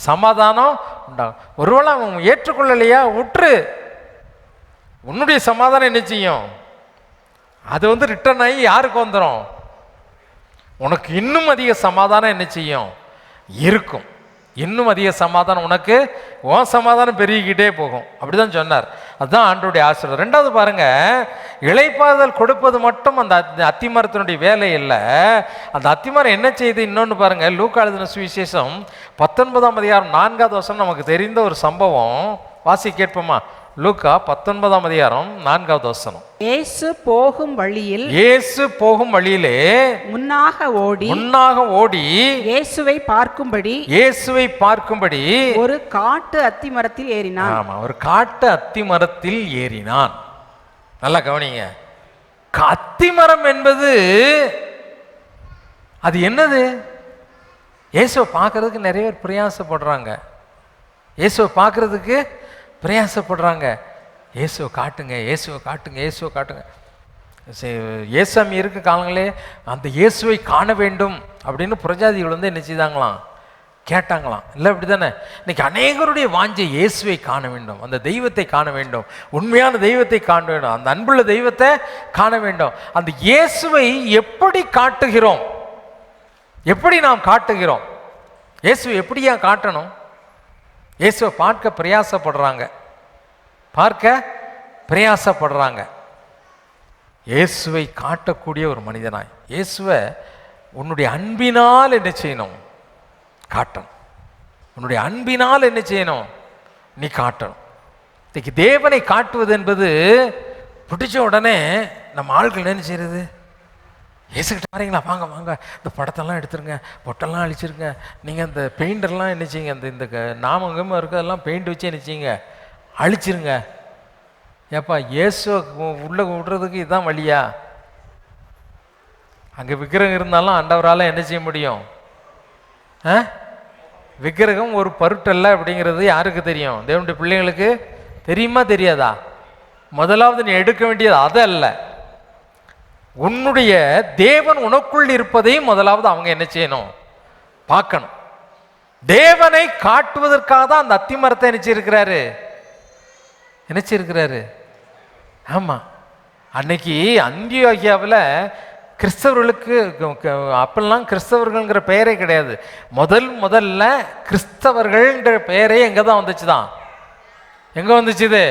சமாதானம் உண்டாகும். ஒருவேளை அவன் ஏற்றுக்கொள்ளலையா, விட்டுரு. உன்னுடைய சமாதானம் என்ன செய்யும்? அது ரிட்டர்ன் ஆகி யாருக்கு வந்துடும்? உனக்கு இன்னும் அதிக சமாதானம் என்ன செய்யும்? இருக்கும். இன்னும் அதிக சமாதானம் உனக்கு, உன் சமாதானம் பெருகிக்கிட்டே போகும். அப்படிதான் சொன்னார். அதுதான் ஆண்டவருடைய ஆசீர்வாதம். ரெண்டாவது பாருங்க, இளைப்பாறுதல் கொடுப்பது மட்டும் அந்த அத்திமரத்தினுடைய வேலை இல்லை. அந்த அத்திமரம் என்ன செய்யுது? இன்னொன்று பாருங்க, லூக்கா எழுதின சுவிசேஷம் 19ஆம் அதிகாரம் 4வது வசனம் நமக்கு தெரிந்த ஒரு சம்பவம். வாசி கேட்போமா? லூக்கா 19ஆம் அதிகாரம் 4வது வசனம். இயேசு போகும் வழியிலே முன்னாக ஓடி இயேசுவை பார்க்கும்படி ஒரு காட்டு அத்திமரத்தில் ஏறினான். ஆமா, ஒரு காட்டு அத்திமரத்தில் ஏறினான். நல்லா கவனிங்க. அத்திமரம் என்பது அது என்னது? இயேசுவை பார்க்கறதுக்கு நிறைய பேர் பிரயாசப்படுறாங்க. இயேசுவை பார்க்கறதுக்கு பிரயாசப்படுறாங்க. இயேசுவை காட்டுங்க, இயேசுவை காட்டுங்க, இயேசுவை காட்டுங்க. இயேசாமி இருக்க காலங்களே அந்த இயேசுவை காண வேண்டும் அப்படின்னு புரஜாதிகள் என்ன செய்தாங்களாம்? கேட்டாங்களாம். இல்லை அப்படி தானே? இன்னைக்கு அநேகருடைய வாஞ்சை இயேசுவை காண வேண்டும், அந்த தெய்வத்தை காண வேண்டும், உண்மையான தெய்வத்தை காண வேண்டும், அந்த அன்புள்ள தெய்வத்தை காண வேண்டும். அந்த இயேசுவை எப்படி காட்டுகிறோம்? எப்படி நாம் காட்டுகிறோம்? இயேசுவை எப்படியா காட்டணும்? இயேசுவை பார்க்க பிரயாசப்படுறாங்க. இயேசுவை காட்டக்கூடிய ஒரு மனிதனாய் இயேசுவை உன்னுடைய அன்பினால் என்ன செய்யணும்? காட்டணும். உன்னுடைய அன்பினால் என்ன செய்யணும்? நீ காட்டணும். இன்னைக்கு தேவனை காட்டுவது என்பது பிடிச்ச உடனே நம்ம ஆட்கள் என்ன செய்யறது? இயேசுக்கிட்ட வரீங்களா, வாங்க வாங்க, இந்த படத்தெல்லாம் எடுத்துருங்க, பொட்டெல்லாம் அழிச்சிருங்க, நீங்கள் இந்த பெயிண்டர்லாம் என்ன செய்யுங்க, இந்த நாமங்கமாக இருக்கிறதெல்லாம் பெயிண்ட் வச்சு என்ன செய்யுங்க, அழிச்சிருங்க. ஏப்பா, இயேசு உள்ளே விடுறதுக்கு இதுதான் வழியா? அங்கே விக்கிரகம் இருந்தாலும் ஆண்டவரால் என்ன செய்ய முடியும்? விக்கிரகம் ஒரு பருட்டல்ல அப்படிங்கிறது யாருக்கு தெரியும்? தேவனுடைய பிள்ளைங்களுக்கு தெரியுமா தெரியாதா? முதலாவது நீ எடுக்க வேண்டியது அதல்ல, உன்னுடைய தேவன் உனக்குள் இருப்பதையும் முதலாவது அவங்க என்ன செய்யணும்? பார்க்கணும். தேவனை காட்டுவதற்காக தான் அந்த அத்திமரத்தை நினைச்சிருக்கிறாரு. ஆமா, அன்னைக்கு அந்தியோகியாவில் கிறிஸ்தவர்களுக்கு அப்பெல்லாம் கிறிஸ்தவர்கள்ங்கிற பெயரே கிடையாது. முதல்ல கிறிஸ்தவர்கள்ன்ற பெயரே எங்கே தான் வந்துச்சுதான்? எங்கே வந்துச்சு? இது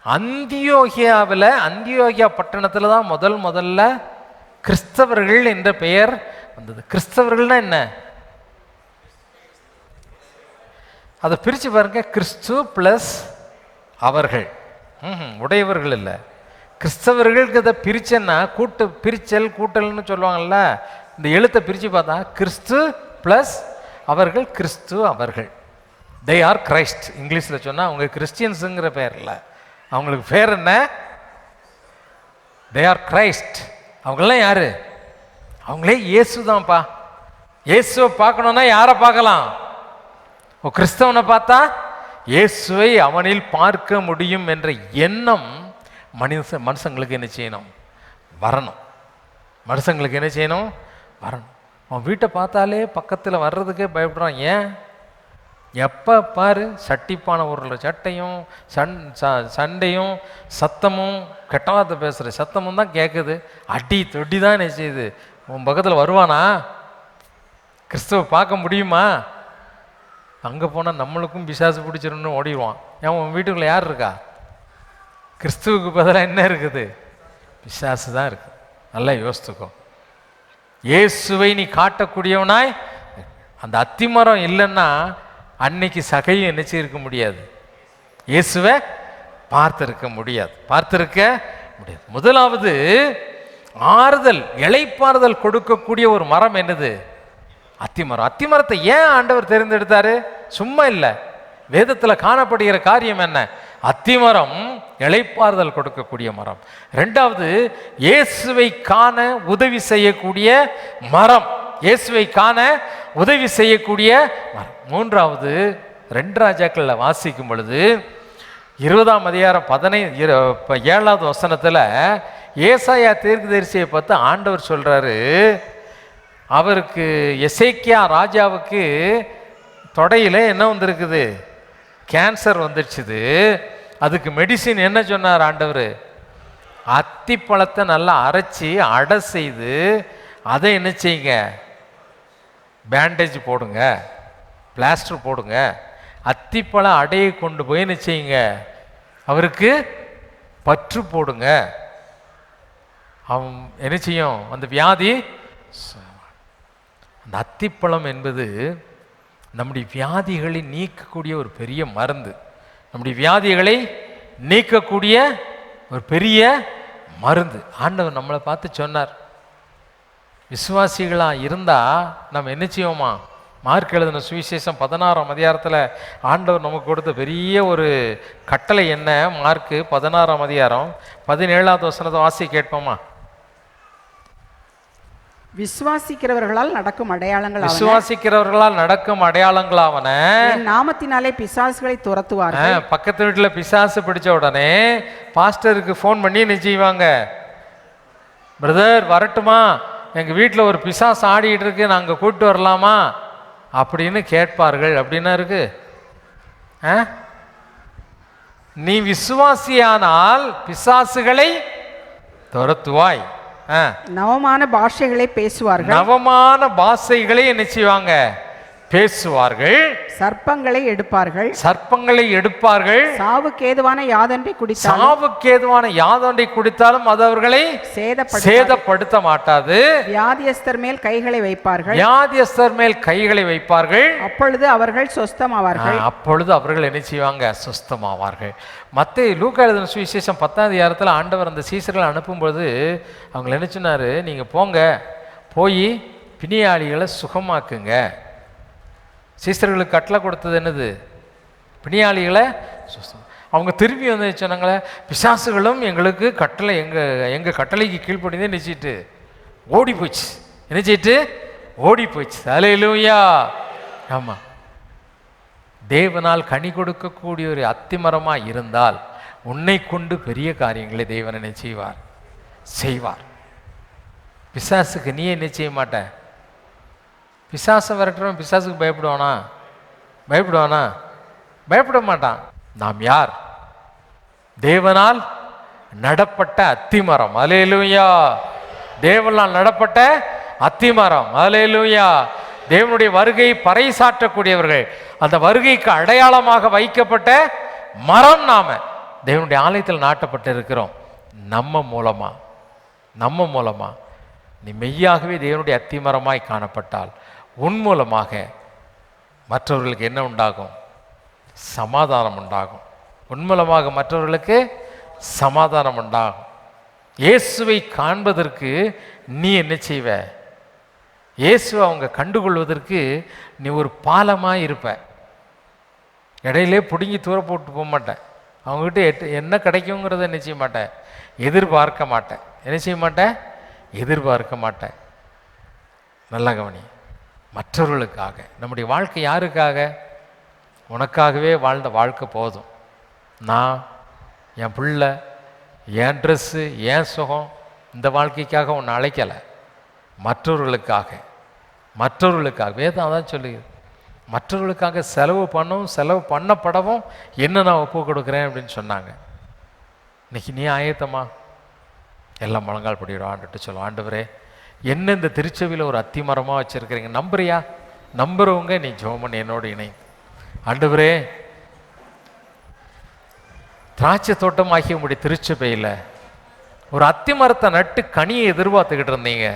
அந்தியோகியா பட்டணத்தில் தான் முதல்ல கிறிஸ்தவர்கள் என்ற பெயர் வந்தது. கிறிஸ்தவர்கள்னா என்ன? அதை பிரித்து பாருங்க, கிறிஸ்து பிளஸ் அவர்கள், உடையவர்கள் இல்லை. கிறிஸ்தவர்களுக்கு அதை பிரிச்சேன்னா கூட்டல்னு சொல்லுவாங்கல்ல, இந்த எழுத்தை பிரித்து பார்த்தா கிறிஸ்து பிளஸ் அவர்கள், கிறிஸ்து அவர்கள். They are Christ. இங்கிலீஷில் சொன்னால் அவங்க கிறிஸ்டியன்ஸுங்கிற பெயர் இல்லை, அவங்களுக்கு பேர் என்ன? They are Christ. அவங்களாம் யாரு? அவங்களே இயேசு தான்ப்பா. இயேசுவை பார்க்கணுன்னா யாரை பார்க்கலாம்? கிறிஸ்தவனை பார்த்தா இயேசுவை அவனில் பார்க்க முடியும் என்ற எண்ணம் மனுஷங்களுக்கு என்ன செய்யணும்? வரணும். மனுஷங்களுக்கு என்ன செய்யணும்? வரணும். அவன் வீட்டை பார்த்தாலே பக்கத்தில் வர்றதுக்கே பயப்படுறான். ஏன்? எப்போ பாரு சட்டிப்பான ஒரு சட்டையும் சண்டையும் சத்தமும் கெட்டவாத பேசுகிற சத்தமும் தான் கேட்குது. அடி தொட்டி தான் என்ன செய்யுது? உன் பக்கத்தில் வருவானா? கிறிஸ்துவ பார்க்க முடியுமா? அங்கே போனால் நம்மளுக்கும் பிசாசு பிடிச்சிருன்னு ஓடிடுவான். ஏன் உன் வீட்டுக்குள்ளே யார் இருக்கா? கிறிஸ்துவுக்கு பதிலாக என்ன இருக்குது? பிசாசு தான் இருக்குது. நல்லா யோசித்துக்கோ. இயேசுவை நீ காட்டக்கூடியவனாய், அந்த அத்திமரம் இல்லைன்னா அன்னைக்கு சகையும் என்ன செய்யிருக்க முடியாது? இயேசுவை பார்த்திருக்க முடியாது. முதலாவது ஆறுதல், இளைப்பாறுதல் கொடுக்கக்கூடிய ஒரு மரம் என்னது? அத்திமரம். அத்திமரத்தை ஏன் ஆண்டவர் தேர்ந்தெடுத்தாரு? சும்மா இல்லை, வேதத்தில் காணப்படுகிற காரியம் என்ன? அத்திமரம் இளைப்பாறுதல் கொடுக்கக்கூடிய மரம். ரெண்டாவது, இயேசுவை காண உதவி செய்யக்கூடிய மரம். இயேசுவை காண உதவி செய்யக்கூடிய மரம். மூன்றாவது, 2 ராஜாக்களில் வாசிக்கும் பொழுது 20ஆம் அதிகாரம் 7வது வசனத்தில் ஏசாயா தீர்க்கதரிசியை பார்த்து ஆண்டவர் சொல்றாரு, அவருக்கு எசேக்கியா ராஜாவுக்கு தொடையில் என்ன வந்திருக்குது? கேன்சர் வந்துடுச்சுது. அதுக்கு மெடிசின் என்ன சொன்னார் ஆண்டவர்? அத்திப்பழத்தை நல்லா அரைச்சி அடை செய்து அதை என்ன செய்யுங்க? பேண்டேஜ் போடுங்க, பிளாஸ்டர் போடுங்க. அத்திப்பழ அடையை கொண்டு போய் என்ன செய்யுங்க? அவருக்கு பற்று போடுங்க. அவன் என்ன செய்யும்? அந்த வியாதி. அந்த அத்திப்பழம் என்பது நம்முடைய வியாதிகளை நீக்கக்கூடிய ஒரு பெரிய மருந்து. நம்முடைய வியாதிகளை நீக்கக்கூடிய ஒரு பெரிய மருந்து. ஆண்டவர் நம்மளை பார்த்து சொன்னார், விசுவாசிகளாக இருந்தால் நம்ம என்ன செய்வோமா? மார்க் எழுதின சுவிசேஷம் 16ஆம் அதிகாரத்தில் ஆண்டவர் நமக்கு கொடுத்த பெரிய ஒரு கட்டளை என்ன? மார்க்கு 16ஆம் அதிகாரம் 17வது வசனத்தை வாசி கேட்போமா? விசுவாசிக்கிறவர்களால் நடக்கும் அடையாளங்கள் விசுவாசிக்கிறவர்களால் நடக்கும் அடையாளங்களாவன நாமத்தினாலே பிசாசுகளை துரத்துவார்கள். பக்கத்து வீட்டில் பிசாசு பிடிச்ச உடனே பாஸ்டருக்கு ஃபோன் பண்ணி என்ன செய்வாங்க? பிரதர் வரட்டுமா, எங்கள் வீட்டில் ஒரு பிசாசு ஆடிட்டு இருக்கு, நாங்கள் கூப்பிட்டு வரலாமா அப்படின்னு கேட்பார்கள். அப்படின்னா இருக்கு. நீ விசுவாசியானால் பிசாசுகளை துரத்துவாய். நவமான பாஷைகளை பேசுவார்கள். நவமான பாஷைகளை என்ன செய்வாங்க? பேசுவார்கள். சர்ப்பங்களை எடுப்பார்கள். சர்ப்பங்களை எடுப்பார்கள். சாவுக்கேதுவான யாதொன்றை குடித்தாலும் சாவுக்கேதுவான யாதொன்றை குடித்தாலும் அது அவர்களை சேதப்படுத்த மாட்டாது. வியாதியஸ்தர் மேல் கைகளை வைப்பார்கள். வியாதியஸ்தர் மேல் கைகளை வைப்பார்கள். அப்பொழுது அவர்கள் சொஸ்தமாவார்கள். அப்பொழுது அவர்கள் என்ன செய்வாங்க? சொஸ்தமாவார்கள். மத்தேயு லூக்கா எழுதின சுவிசேஷம் 10ஆம் அதிகாரத்தில் ஆண்டவர் அந்த சீசர்களை அனுப்பும்போது அவங்க என்ன சொன்னாரு? நீங்க போங்க, போய் பிணியாளிகளை சுகமாக்குங்க. சீசர்களுக்கு கட்டளை கொடுத்தது என்னது? பிணியாளிகளை. அவங்க திரும்பி வந்து சொன்னாங்களே, பிசாசுகளும் எங்களுக்கு கட்டளை எங்கள் கட்டளைக்கு கீழ்ப்படிந்தே நினைச்சிட்டு ஓடி போச்சு. நினைச்சிட்டு ஓடி போச்சு. அல்லேலூயா. ஆமாம், தேவனால் கனி கொடுக்கக்கூடிய ஒரு அத்திமரமாக இருந்தால் உன்னை கொண்டு பெரிய காரியங்களை தேவன் என்ன செய்வார். பிசாசுக்கு நீ என்ன செய்ய மாட்ட? பிசாசை விரட்டுறவன் பிசாசுக்கு பயப்படுவானா? பயப்பட மாட்டான். நாம் யார்? தேவனால் நடப்பட்ட அத்திமரம். அல்லேலூயா. தேவனால் நடப்பட்ட அத்திமரம். அல்லேலூயா. தேவனுடைய வருகை பறைசாற்றக்கூடியவர்கள். அந்த வருகைக்கு அடையாளமாக வைக்கப்பட்ட மரம் நாம தேவனுடைய ஆலயத்தில் நாட்டப்பட்டு இருக்கிறோம். நம்ம மூலமா நீ மெய்யாகவே தேவனுடைய அத்திமரமாய் காணப்பட்டால் உன் மூலமாக மற்றவர்களுக்கு என்ன உண்டாகும்? சமாதானம் உண்டாகும். உன் மூலமாக மற்றவர்களுக்கு சமாதானம் உண்டாகும். இயேசுவை காண்பதற்கு நீ என்ன செய்வ? இயேசுவை அவங்க கண்டுகொள்வதற்கு நீ ஒரு பாலமாக இருப்ப. இடையிலே பிடுங்கி தூர போட்டு போக மாட்டேன். அவங்ககிட்ட என்ன கிடைக்குங்கிறத என்ன செய்ய மாட்டேன்? எதிர்பார்க்க மாட்டேன். நல்லா கவனி. மற்றவர்களுக்காக நம்முடைய வாழ்க்கை யாருக்காக? உனக்காகவே வாழ்ந்த வாழ்க்கை போதும். நான், என் பிள்ளை, என் ட்ரெஸ்ஸு, என் சுகம், இந்த வாழ்க்கைக்காக உன்னை அழைக்கலை. மற்றவர்களுக்காக வேதம் அதான் சொல்லுது. மற்றவர்களுக்காக செலவு பண்ணப்படவும் என்ன நான் ஒப்பு கொடுக்குறேன் அப்படின்னு சொன்னாங்க. இன்னைக்கு நீ ஆயத்தமா? எல்லாம் முழங்கால் படிக்கிறோம். ஆண்டுட்டு சொல்லுவோம், ஆண்டவரே என்ன இந்த திருச்செவியில் ஒரு அத்திமரமாக வச்சுருக்கிறீங்க. நம்புறியா? நம்புறவங்க நீ ஜெபம் என்னோடு இணை. ஆண்டவரே, திராட்சை தோட்டம் ஆகிய உங்களுடைய திருச்சபையில் ஒரு அத்திமரத்தை நட்டு கனியை எதிர்பார்த்துக்கிட்டு இருந்தீங்க.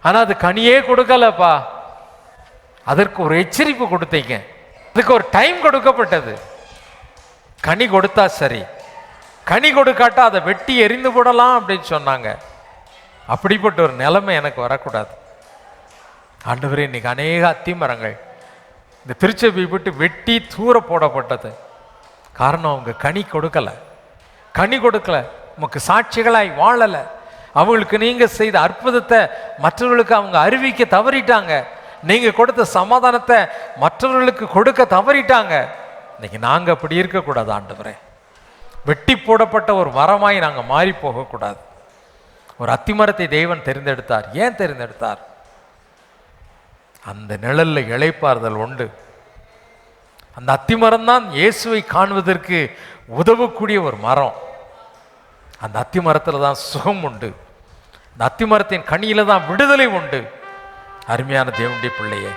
ஆனால் அது கனியே கொடுக்கலப்பா. அதற்கு ஒரு எச்சரிப்பு கொடுத்தீங்க. அதுக்கு ஒரு டைம் கொடுக்கப்பட்டது. கனி கொடுத்தா சரி, கனி கொடுக்காட்டா அதை வெட்டி எரிந்து போடலாம் அப்படின்னு சொன்னாங்க. அப்படிப்பட்ட ஒரு நிலைமை எனக்கு வரக்கூடாது. ஆண்டவரே, இன்னைக்கு அநேக அத்திமரங்கள் இந்த திருச்சபை விட்டு வெட்டி தூர போடப்பட்டது. காரணம் அவங்க கனி கொடுக்கல, உமக்கு சாட்சிகளாய் வாழலை. அவங்களுக்கு நீங்க செய்த அற்புதத்தை மற்றவர்களுக்கு அவங்க அறிவிக்க தவறிட்டாங்க. நீங்க கொடுத்த சமாதானத்தை மற்றவர்களுக்கு கொடுக்க தவறிட்டாங்க. இன்னைக்கு நாங்க அப்படி இருக்கக்கூடாது. ஆண்டவரே, வெட்டி போடப்பட்ட ஒரு மரமாய் நாங்கள் மாறி போகக்கூடாது. ஒரு அத்திமரத்தை தேவன் தெரிந்தெடுத்தார். ஏன் தெரிந்தெடுத்தார்? அந்த நிழலில் இளைப்பாறுதல் உண்டு. அந்த அத்திமரம் தான் இயேசுவை காணுவதற்கு உதவக்கூடிய ஒரு மரம். அந்த அத்திமரத்தில் தான் சுகம் உண்டு. அந்த அத்திமரத்தின் கனியில தான் விடுதலை உண்டு. அருமையான தேவனுடைய பிள்ளையே,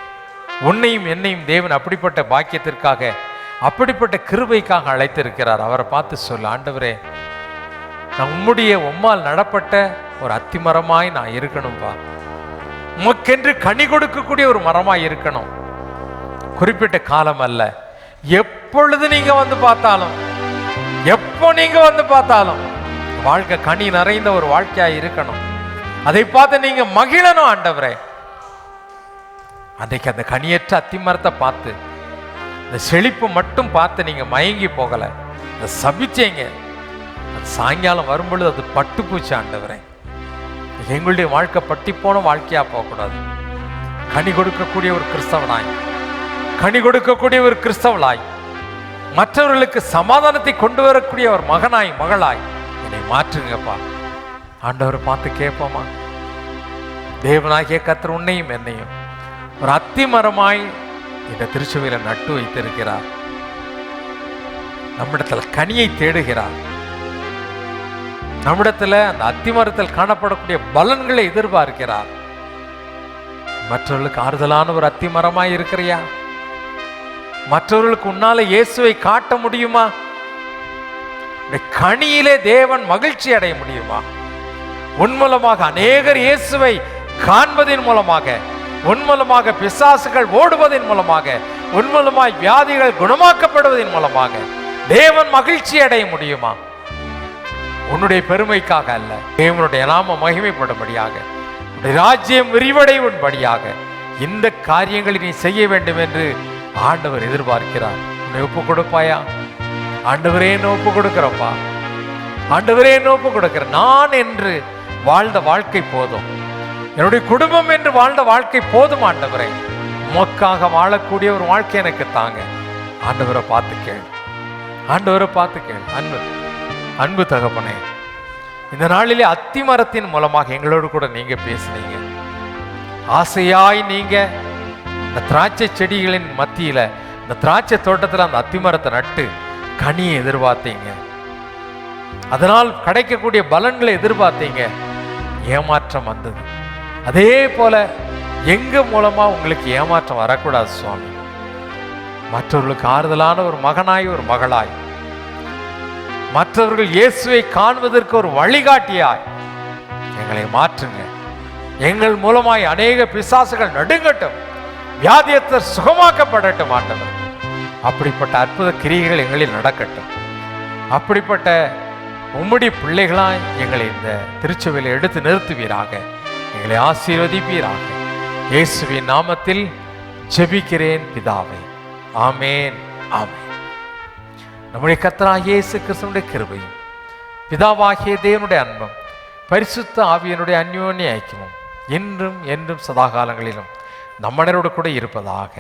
உன்னையும் என்னையும் தேவன் அப்படிப்பட்ட பாக்கியத்திற்காக, அப்படிப்பட்ட கிருபைக்காக அழைத்திருக்கிறார். அவரை பார்த்து சொல்ல, ஆண்டவரே, நான் உம்மால் நடப்பட்ட ஒரு அத்திமரமாய் நான் இருக்கணும்பா. உமக்கென்று கனி கொடுக்கக்கூடிய ஒரு மரமாய் இருக்கணும். குறிப்பிட்ட காலம் அல்ல, எப்பொழுது நீங்க வந்து பார்த்தாலும், எப்போ நீங்க வந்து பார்த்தாலும் வாழ்க்கை கனி நிறைந்த ஒரு வாழ்க்கையா இருக்கணும். அதை பார்த்து நீங்க மகிழணும். ஆண்டவரே, அன்றைக்கு அந்த கனியற்ற அத்திமரத்தை பார்த்து, இந்த செழிப்பு மட்டும் பார்த்து நீங்க மயங்கி போகல, அதை சபிச்சீங்க. அது சாயங்காலம் வரும்பொழுது அது பட்டுப்பூச்சி. ஆண்டவரே, எங்களுடைய வாழ்க்கை பட்டி போன வாழ்க்கையா போகக்கூடாது. கனி கொடுக்கக்கூடிய ஒரு கிறிஸ்தவனாய், கனி கொடுக்கக்கூடிய ஒரு கிறிஸ்தவளாய், மற்றவர்களுக்கு சமாதானத்தை கொண்டு வரக்கூடிய ஒரு மகனாய், மகளாய் என்னை மாற்றுங்கப்பா. ஆண்டவரை பார்த்து கேட்போமா? தேவனாகிய கர்த்தர் உன்னையும் என்னையும் ஒரு அத்திமரமாய் இந்த திருச்சபையில நட்டு வைத்திருக்கிறார். நம்மிடத்தில் கனியை தேடுகிறார். நம்மிடத்தில் அந்த அத்திமரத்தில் காணப்படக்கூடிய பலன்களை எதிர்பார்க்கிறார். மற்றவர்களுக்கு ஆறுதலான ஒரு அத்திமரமாய் இருக்கிறியா? மற்றவர்களுக்கு உன்னால இயேசுவை காட்ட முடியுமா? கனியிலே தேவன் மகிழ்ச்சி அடைய முடியுமா? உன் மூலமாக அநேகர் இயேசுவை காண்பதின் மூலமாக, உன் மூலமாக பிசாசுகள் ஓடுவதன் மூலமாக, உன் மூலமாய் வியாதிகள் குணமாக்கப்படுவதன் மூலமாக தேவன் மகிழ்ச்சி அடைய முடியுமா? உன்னுடைய பெருமைக்காக அல்ல, தேவனுடைய நாம மகிமைப்படும்படியாக, ராஜ்யம் விரிவடையும்படியாக இந்த காரியங்களை நீ செய்ய வேண்டும் என்று ஆண்டவர் எதிர்பார்க்கிறார். உன்னை ஒப்பு கொடுப்பாயா? ஆண்டவரே, என்ன ஒப்பு கொடுக்கிறப்பா. ஆண்டவரே, என்ன ஒப்பு கொடுக்கிற. நான் என்று வாழ்ந்த வாழ்க்கை போதும், என்னுடைய குடும்பம் என்று வாழ்ந்த வாழ்க்கை போதும். ஆண்டவரே, உமக்காக வாழக்கூடிய ஒரு வாழ்க்கை எனக்கு தாங்க. ஆண்டவரை பார்த்து கேள், ஆண்டவரை பார்த்து கேள். அன்பு தகப்பனே, இந்த நாளிலே அத்திமரத்தின் மூலமாக எங்களோடு கூட நீங்க பேசுனீங்க. ஆசையாய் நீங்க இந்த திராட்சை செடிகளின் மத்தியில, இந்த திராட்சை தோட்டத்தில் அந்த அத்திமரத்தை நட்டு கனியை எதிர்பார்த்தீங்க. அதனால் கிடைக்கக்கூடிய பலன்களை எதிர்பார்த்தீங்க. ஏமாற்றம் வந்தது. அதே போல எங்க மூலமா உங்களுக்கு ஏமாற்றம் வரக்கூடாது சுவாமி. மற்றவர்களுக்கு ஆறுதலான ஒரு மகனாய், ஒரு மகளாய், மற்றவர்கள் இயேசுவை காண்பதற்கு ஒரு வழிகாட்டியாய் எங்களை மாற்றுங்க. எங்கள் மூலமாய் அநேக பிசாசுகள் நடுங்கட்டும், வியாதியத்தர் சுகமாக்கப்படட்டும். ஆண்டவர், அப்படிப்பட்ட அற்புத கிரியைகள் எங்களில் நடக்கட்டும். அப்படிப்பட்ட உம்முடைய பிள்ளைகளாய் எங்களை இந்த திருச்சபையில் எடுத்து நிறுத்துவீராக, எங்களை ஆசீர்வதிப்பீராக. இயேசுவின் நாமத்தில் ஜெபிக்கிறேன் பிதாவே, ஆமேன், ஆமேன். நம்முடைய கர்த்தராகிய இயேசு கிறிஸ்துவினுடைய கிருபையும், பிதாவாகிய தேவனுடைய அன்பும், பரிசுத்த ஆவியினுடைய அந்யோன்ய ஐக்கியமும் இன்றும் என்றும் சதா காலங்களிலும் நம்மனரோடு கூட இருப்பதாக.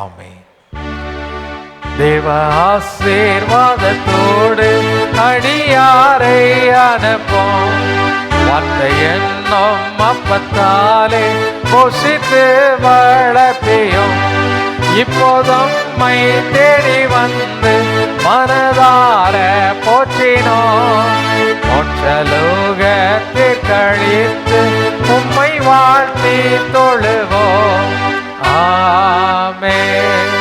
ஆமென். தேவ ஆசீர்வாதத்தோடு அடியாரை அனுப்போம். வார்த்தை என்னும் அப்பத்தாலே போஷித்து வளர்ப்பியும், இப்போதும் மை தேடி வந்து மனதார போற்றினோம். மோட்சலோகத்தில் கழித்து உம்மை வாழ்த்தி தொழுவோம். ஆமென்.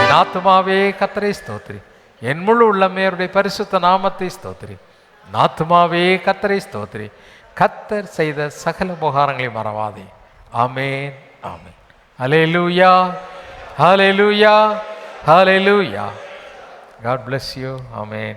என் ஆத்துமாவே கர்த்தரை ஸ்தோத்திரி, என் முழு உள்ளமையருடைய பரிசுத்த நாமத்தை ஸ்தோத்திரி. ஆத்துமாவே கர்த்தரை ஸ்தோத்திரி, கர்த்தர் செய்த சகல உபகாரங்களை மறவாதே. ஆமென், ஆமென். ஹல்லேலூயா, ஹல்லேலூயா, ஹல்லேலூயா. God bless you. Amen.